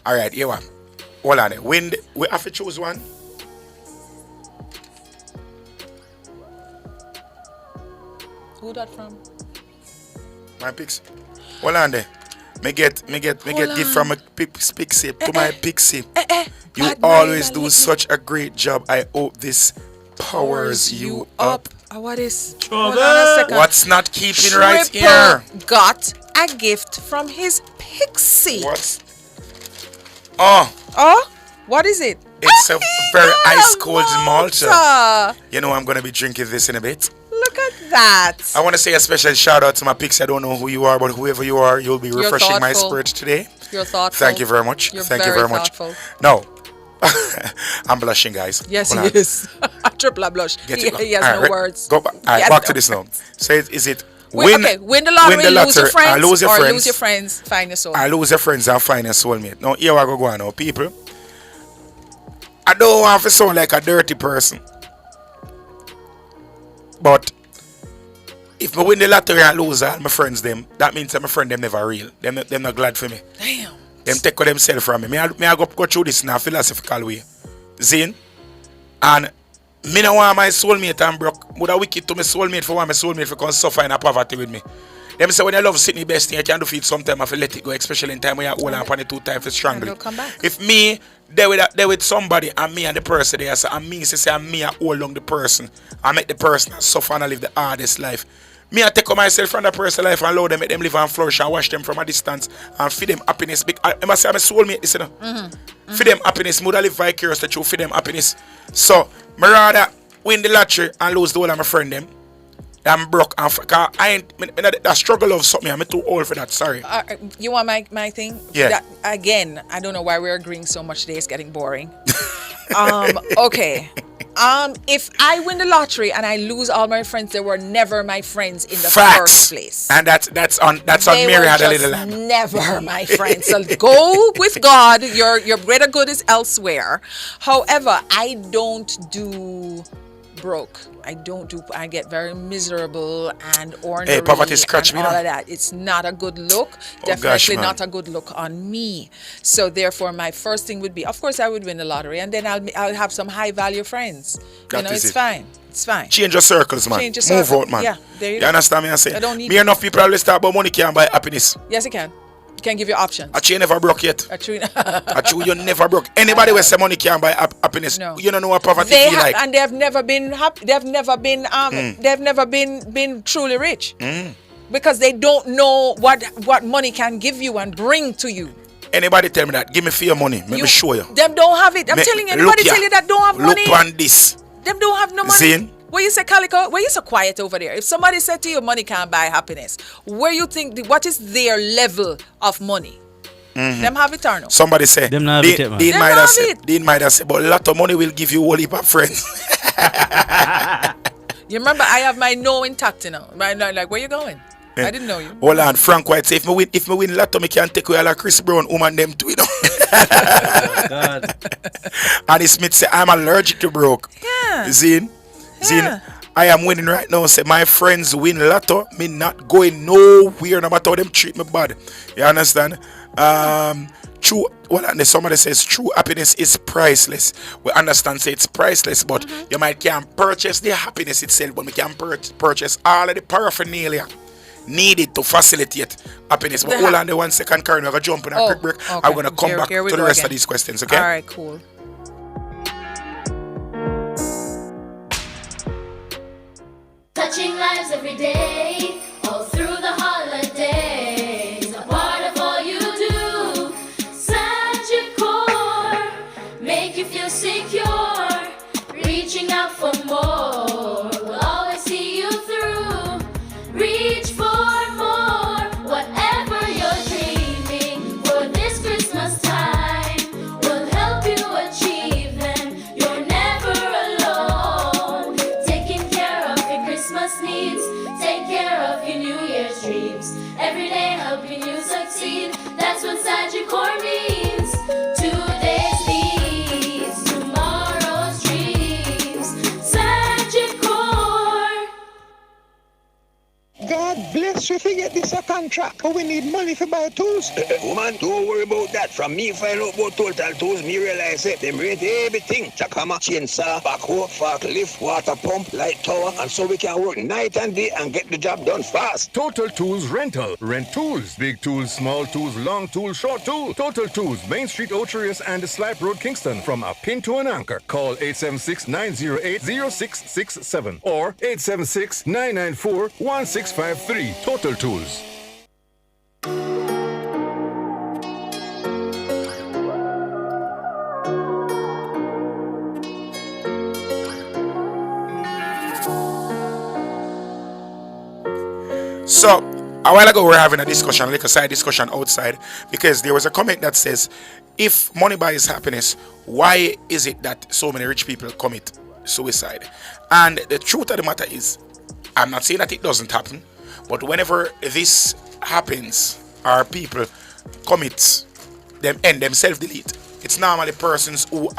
All right, here one. Hold on. We have to choose one. Who that from? My Pixie. Hold on there. Me get gift from a Pixie to my Pixie. You always do such a great job. I hope this powers you up. What is? Hold on a second. What's not keeping right here? Got a gift from his Pixie. What? Oh. What is it? It's a very ice cold Malta. You know I'm gonna be drinking this in a bit. Look at that. I want to say a special shout out to my Pixie. I don't know who you are, but whoever you are, you'll be refreshing my spirit today. You're thoughtful. Thank you very much. Thank you very much. No. I'm blushing, guys. Yes, he is. Triple blush. He has no words. Go back. All right, back to this now. So is it win the lottery, lose your friends, lose your friends, find your soulmate. I lose your friends and find your soulmate. Now, here I go on now, people. I don't want to sound like a dirty person. But if I win the lottery and lose all my friends, that means that my friend them never real. Them not glad for me. Damn. Them take themselves from me. Me I go through this in a philosophical way. Zin. And me no want my soulmate and broke. Would I wicked to my soulmate for want my soulmate for come suffer in a poverty with me. Them say when you love sitting best thing, you can do it sometimes if you let it go, especially in time when you hold on it 2 times strongly. If me there with somebody and me and the person there, so and me say and me I hold on the person, I make the person suffer and live the hardest life. Me I take on myself from that person's life and allow them, make them live and flourish and watch them from a distance and feed them happiness. I must say I'm a soulmate, this, you know. Feed them happiness, more live vicariously through feed them happiness. So, me rather win the lottery and lose the whole of my friend them. I'm broke and that struggle of something. I'm too old for that. Sorry. You want my thing? Yeah. Again, I don't know why we're agreeing so much today. It's getting boring. Okay. If I win the lottery and I lose all my friends, they were never my friends in the first place. And that's on Mary Had a Little Lamb. Never my friends. So go with God. Your greater good is elsewhere. However, I don't do broke. I get very miserable and ornery. Hey, poverty scratch me all now. of that. It's not a good look. Definitely not a good look on me. So therefore, my first thing would be, of course, I would win the lottery, and then I'll have some high value friends. It's fine. It's fine. Change your circles, man. Move out, man. Yeah, there you go. You understand me? I say. I don't need me enough people always talk about money can't buy happiness. Yes, it can. Can give you options. You never broke yet. You never broke. Anybody will say money can't buy happiness. No. You don't know what poverty feel like. And they've never been happy. They've never been truly rich. Because they don't know what money can give you and bring to you. Anybody tell me that? Give me for your money. Let me show you. Them don't have it. I'm telling you. Anybody tell you that don't have money? Look on this. Them don't have no money. Zin? Where you say, Calico, where you so quiet over there? If somebody said to you, money can't buy happiness, where you think, what is their level of money? Them have it or no? Somebody say, them not have it, man. Dean might have said, but a lot of money will give you a whole heap of friends. You remember, I have my no intact, you know. Like, where you going? I didn't know you. Hold on, Frank White say, if me win lotto, me can take away all Chris Brown, woman them too, you know. God. And Smith say, I'm allergic to broke. Yeah. Zin, I am winning right now. Say my friends win lotto, me not going nowhere no matter how them treat me bad. You understand? True. Well, somebody says true happiness is priceless. We understand say it's priceless, but you might can't purchase the happiness itself, but we can purchase all of the paraphernalia needed to facilitate happiness. But hold on the 1 second, Karen. We're going to jump in a quick break. Okay. I'm going to come back to the rest of these questions, okay? All right, cool. Touching lives every day, all through the holidays. A part of all you do, Sagicor, make you feel secure. Reaching out for more, we'll always see you through. Reach for more, whatever you're dreaming. For this Christmas time, we'll help you achieve them. You're never alone. Taking care of your Christmas needs, take care of your New Year's dreams. Every day helping you succeed, that's what Sagicor means. Today's needs, tomorrow's dreams. Sagicor. God bless Yes, we forget this a contract, but we need money for buy tools. Woman, don't worry about that. From me find out about Total Tools, me realize it. Them rate everything. Chakama, chainsaw, backhoe, fork lift, water pump, light tower, and so we can work night and day and get the job done fast. Total Tools Rental. Rent tools. Big tools, small tools, long tools, short tools. Total Tools, Main Street, Ocherius and the Slipe Road, Kingston. From a pin to an anchor. Call 876-908-0667 or 876-994-1653. Total Tools. So, a while ago we were having a discussion, like a side discussion outside, because there was a comment that says, if money buys happiness, why is it that so many rich people commit suicide? And the truth of the matter is, I'm not saying that it doesn't happen, but whenever this happens, or people commit, them end, them self-delete, it's normally persons who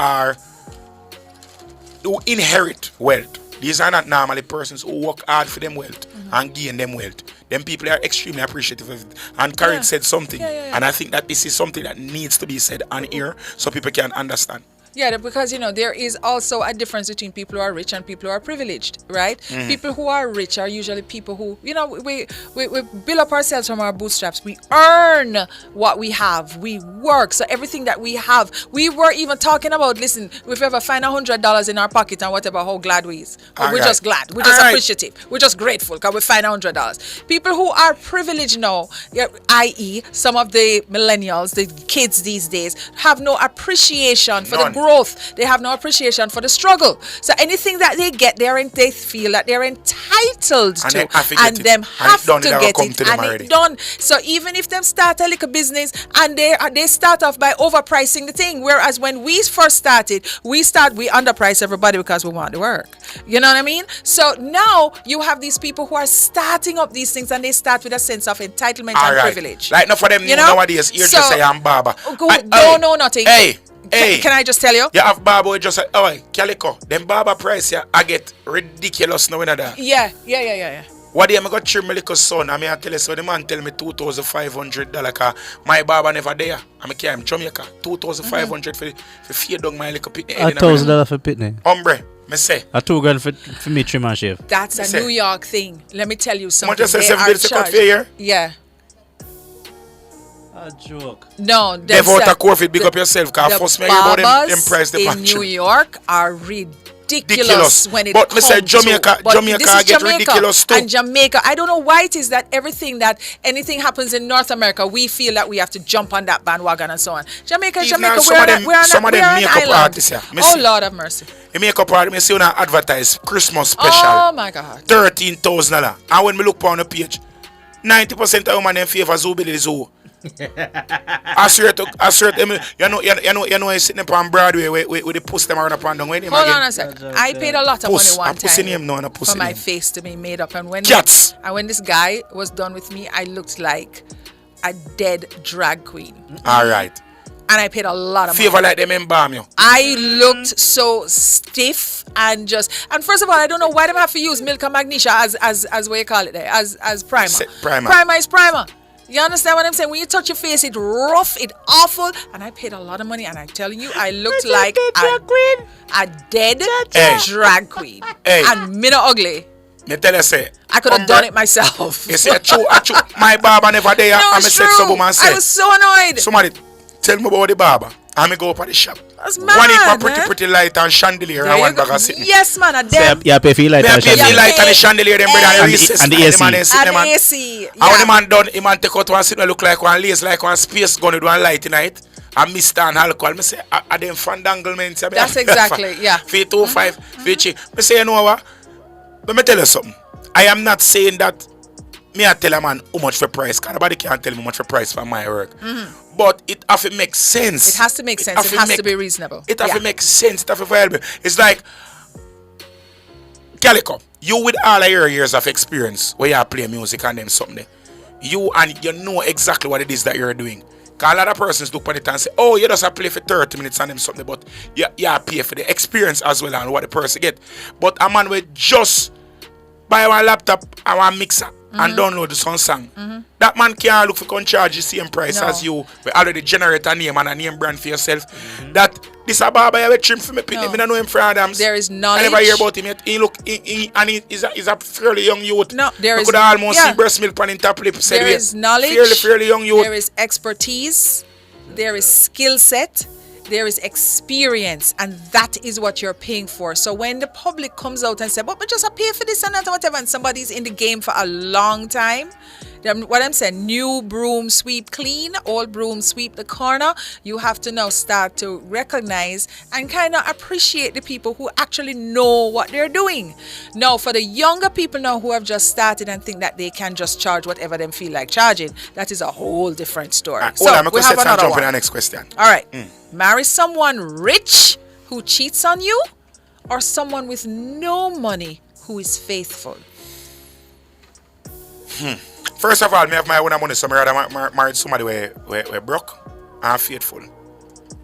inherit wealth. These are not normally persons who work hard for them wealth and gain them wealth. Them people are extremely appreciative of it. And Karen said something, and I think that this is something that needs to be said on air so people can understand. Yeah, because, there is also a difference between people who are rich and people who are privileged, right? People who are rich are usually people who, we build up ourselves from our bootstraps. We earn what we have. We work. So everything that we have, we were even talking about, listen, if we ever find $100 in our pocket and whatever, how glad we is. We're just glad. We're just appreciative. We're just grateful because we find $100. People who are privileged now, i.e. some of the millennials, the kids these days, have no appreciation for the growth. They have no appreciation for the struggle. So anything that they get, they feel that they're entitled to, and them have to get it, and it's done. So even if them start a little business and they start off by overpricing the thing, whereas when we first started, we underprice everybody because we want to work. You know what I mean? So now you have these people who are starting up these things, and they start with a sense of entitlement and privilege. Like not for them nowadays, you just say I'm Baba. No, nothing. Hey, can I just tell you? You have Baba just say, oh, Calico, them Baba price I get ridiculous now in that. Yeah. What day I got trim my little son, I tell you, so the man tell me $2,500 because my Baba never there. I came in Jamaica, $2,500 for feed down my little pitney. $1,000 for pitney. Hombre, me say. $2,000 for me trim and shave. That's a New York thing. Let me tell you something. Just say 7 days to cut for a year? Yeah. A joke. No, they've out a COVID, big up yourself, because first me hear about them price the in New York are ridiculous when it comes to Jamaica get ridiculous too. And Jamaica, I don't know why it is that anything happens in North America, we feel that we have to jump on that bandwagon and so on. Jamaica, we're on an island. Oh Lord have mercy. The makeup artist, me see una advertise Christmas special. Oh my God. $13,000. And when me look on the page, 90% of women in favor Zubili Zoo. I swear, you know, he's sitting up on Broadway with the puss them around upon the way. Hold on a second. I paid a lot of money one time for my face to be made up, and when this guy was done with me, I looked like a dead drag queen. All right. And I paid a lot of money. Favor like them embalm you. I looked so stiff and first of all, I don't know why they have to use milk and magnesia as what you call it there, as primer. Primer is primer. You understand what I'm saying? When you touch your face, it's rough, it's awful. And I paid a lot of money, and I'm telling you, I looked like a dead drag queen. And me not ugly. Me tell you, say, I could have done it myself. You say, true, my barber never there. No, it's true. I was so annoyed. Somebody tell me about the barber. I'm going to go up at the shop. That's mad, one in pretty light and chandelier and one bag of sitting. Yes, man. And them. Yeah, pay for light and chandelier. Pay for light and the chandelier, them brother, and the AC. And the AC. And when the man done, he man take out one sit and look like one lace, like one space gun with one light tonight. And Mr. and alcohol. I say, are them fandanglements? That's exactly, yeah. Fee 25, fee cheap. I say, you know what? Let me tell you something. I am not saying that me I tell a man how much for price. Because nobody can tell me how much for price for my work. But it have to make sense. It has to make sense. It has to be reasonable. It have to make sense. It have to be viable. It's like, Calico, you with all of your years of experience where you play music and them something, you know exactly what it is that you're doing. Because a lot of persons look at it and say, oh, you just play for 30 minutes and them something, but you pay for the experience as well and what the person get. But a man will just buy one laptop and one mixer and download the song. That man can't look for come charge the same price as you. We already generate a name and a name brand for yourself. That this a barber you trim for me pitney. Me don't know him from Adams. There is knowledge. I never hear about him yet. He look and he's a fairly young youth. No, there is. Could almost see breast milk on his top lip. There is knowledge. Fairly young youth. There is expertise. There is skill set. There is experience, and that is what you're paying for. So when the public comes out and says, but we just pay for this and that and whatever, and somebody's in the game for a long time, what I'm saying, new broom sweep clean, old broom sweep the corner. You have to now start to recognize and kind of appreciate the people who actually know what they're doing. Now, for the younger people now who have just started and think that they can just charge whatever them feel like charging, that is a whole different story. So we have another one. Next question. All right. Marry someone rich who cheats on you, or someone with no money who is faithful? First of all, me have my own money, so I married somebody where broke and faithful.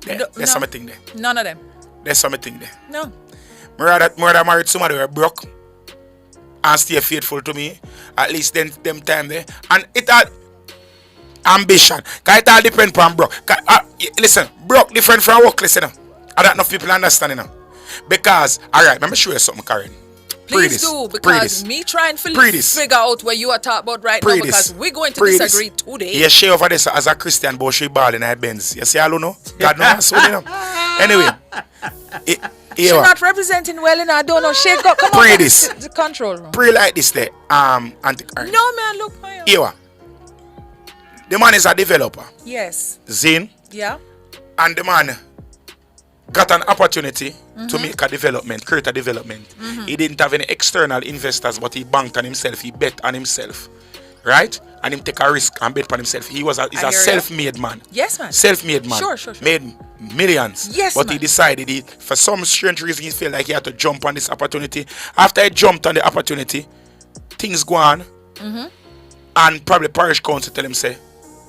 There's something there. None of them. There's something there. No. Me rather married somebody where broke and stay faithful to me. At least them time there. And it had ambition. Because it all depends on broke. Listen, broke different from work, listen. I don't know if people understand it. Because, alright, let me show you something, Karen. Please do, because me trying to figure out what you are talking about right now, because we're going to disagree today. Yeah, she over this as a Christian, but she ball in her Benz. You see, I don't know. God knows, so you know. Anyway, she's not representing well, and I don't know. She got come on the control room. Pray like this, there. Auntie Karen. No man, look, man. Here, the man is a developer. Yes. Zin. Yeah. And the man got an opportunity to make a development, create a development. He didn't have any external investors, but he banked on himself. He bet on himself, right? And him take a risk and bet on himself. He's a self-made man. Yes, man. Self-made man. Sure. Made millions. Yes, but man. he decided, for some strange reason, he felt like he had to jump on this opportunity. After he jumped on the opportunity, things go on, and probably parish council tell him, say,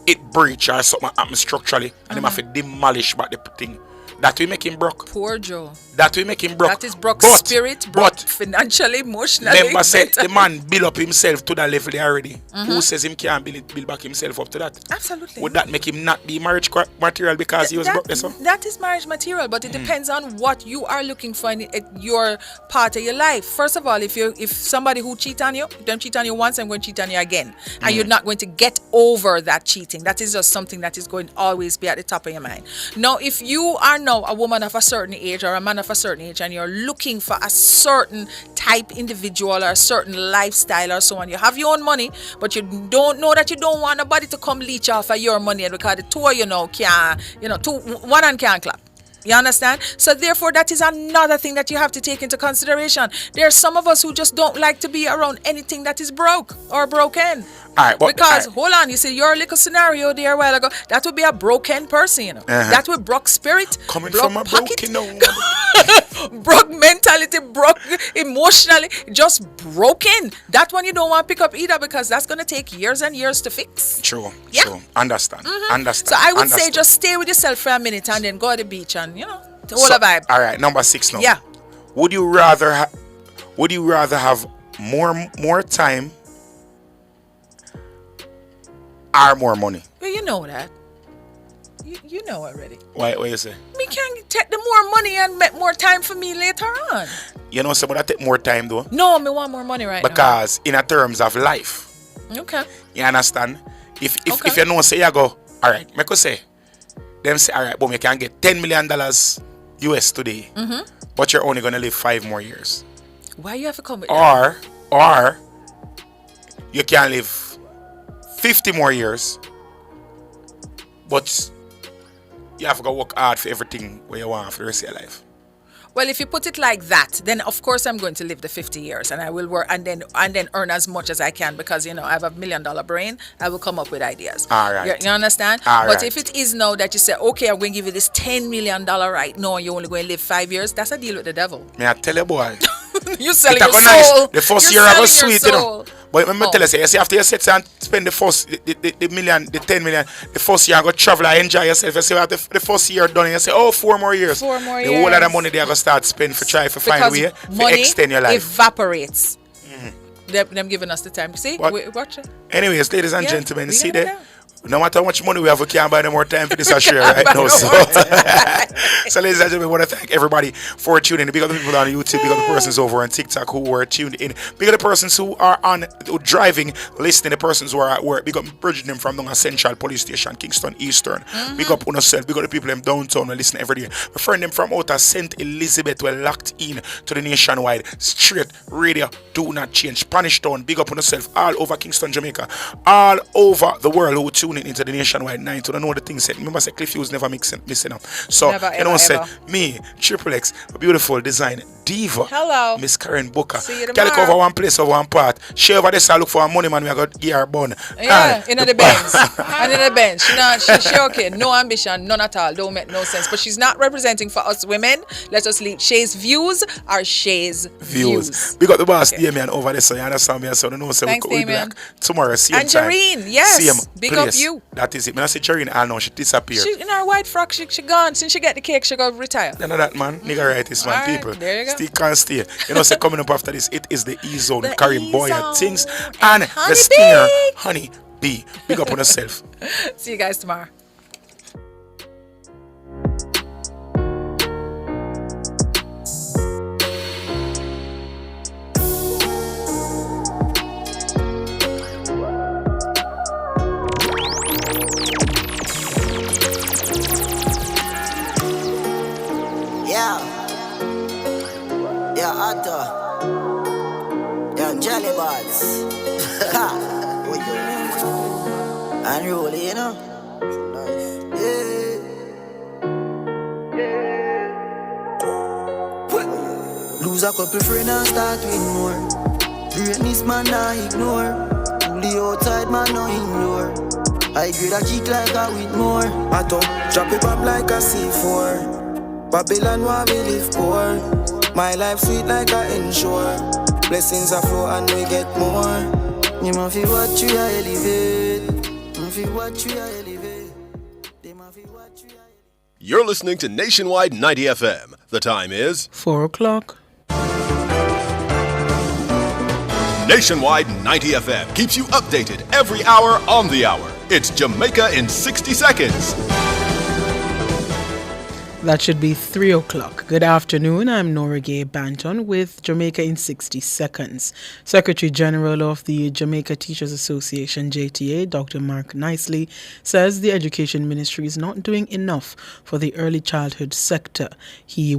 it breach or something happen structurally, and him have to demolish back the thing. That will make him broke. Poor Joe. That will make him broke. That is broke spirit, broke financially, emotionally. Remember, said the man build up himself to that level there already. Who says him can't build back himself up to that? Absolutely. Would that make him not be marriage material because he was broke? That is marriage material, but it depends on what you are looking for in your part of your life. First of all, if somebody who cheat on you, don't cheat on you once and going to cheat on you again, and you're not going to get over that cheating, that is just something that is going to always be at the top of your mind. Now, if you are now a woman of a certain age or a man of a certain age and you're looking for a certain type individual or a certain lifestyle or so on, you have your own money, but you don't know that you don't want nobody to come leech off of your money because the two of you know can't, one hand can't clap. You understand? So therefore, that is another thing that you have to take into consideration. There are some of us who just don't like to be around anything that is broke or broken. Hold on, you see your little scenario there a while ago, that would be a broken person, That would broke spirit, coming broke from a pocket, broken broke mentality, broke emotionally, just broken. That one you don't want to pick up either, because that's going to take years and years to fix. True. Understand. So I would say just stay with yourself for a minute and then go to the beach and the whole vibe. All right, number 6 now. Yeah. Would you rather have more time or more money? Well, you know that. You know already. Why you say? Me can take the more money and make more time for me later on. You know, somebody take more time though. No, me want more money right now. Because in a terms of life. Okay. You understand? If you know, say you go, all right, me could say, them say, all right, but you can get $10 million US today, but you're only gonna live 5 more years. Why you have to come with that? Or you can live 50 more years, but you have to go work hard for everything where you want for the rest of your life. Well, if you put it like that, then of course I'm going to live the 50 years and I will work and then earn as much as I can, because I have $1 million brain. I will come up with ideas. All right. You understand? All but right. if it is now that you say, okay, I'm going to give you this $10 million right now, you're only going to live 5 years, that's a deal with the devil. May I tell you, boy? You're selling your soul. Nice. The first year I was sweet, But let me tell you, say after you sit and spend the 10 million, the first year I go travel and enjoy yourself. You say after the first year done, you say, 4 more years. 4 more years. The whole of the money they are going to start spend for try to find a way to extend your life. Evaporates. Them giving us the time. See, watch it. Anyways, ladies and gentlemen, see there. No matter how much money we have, we can't buy no more time for this share right now. So, ladies and gentlemen, I want to thank everybody for tuning in. Big up the people on YouTube, big up the persons over on TikTok who were tuned in. Big up the persons who are driving, listening, the persons who are at work. Big up Bridget them from the Central Police Station, Kingston Eastern. Big up on yourself. Big up the people in downtown who listen every day. My friend them from out of St. Elizabeth were locked in to the nationwide straight radio. Do not change. Spanish Town. Big up on yourself. All over Kingston, Jamaica. All over the world who tune into the nationwide 9 to know the things said. Remember, say Cliff Hughes never missing up. So, never, you know, say me, Triple X, a beautiful design diva. Hello. Miss Karen Booker. See you tomorrow. Can cover one place over one part. She over this, I look for a money man, we got gear bun. Yeah, in the Benz. And in the Benz. She okay. No ambition, none at all. Don't make no sense. But she's not representing for us women. Let us leave. Shay's views are Shay's views. We got the boss, Damien, over there, so you understand me. So I know, so thanks, we'll be back tomorrow. See and Jareen, yes. Same big place. Up you. That is it. When I say Jareen, I know she disappeared. She in her white frock, she gone. Since she get the cake, she go retire. None of that, man. Nigga right is man. Right, people. there you go. Still can't stay. You know, say coming up after this, it is the E-Zone, Karim Boy E-Zone. things, and the Stinger Honey Bee. Big up on yourself. See you guys tomorrow. Yeah, Otto. Yeah, Jelly Buds. Unruly, you know? Lose a couple friends and start with more. Greatness man I ignore. The outside man no ignore. I grade a cheek like a with more. Otto, drop it up like a C4. Babylon where we live poor. My life sweet like a ensure. Blessings are flow and we get more. You must feel what you are elevate. You're listening to Nationwide 90 FM. The time is 4 o'clock. Nationwide 90 FM keeps you updated every hour on the hour. It's Jamaica in 60 seconds. That should be 3 o'clock. Good afternoon. I'm Nora Gay Banton with Jamaica in 60 seconds. Secretary General of the Jamaica Teachers Association, JTA, Dr. Mark Nicely, says the Education Ministry is not doing enough for the early childhood sector. He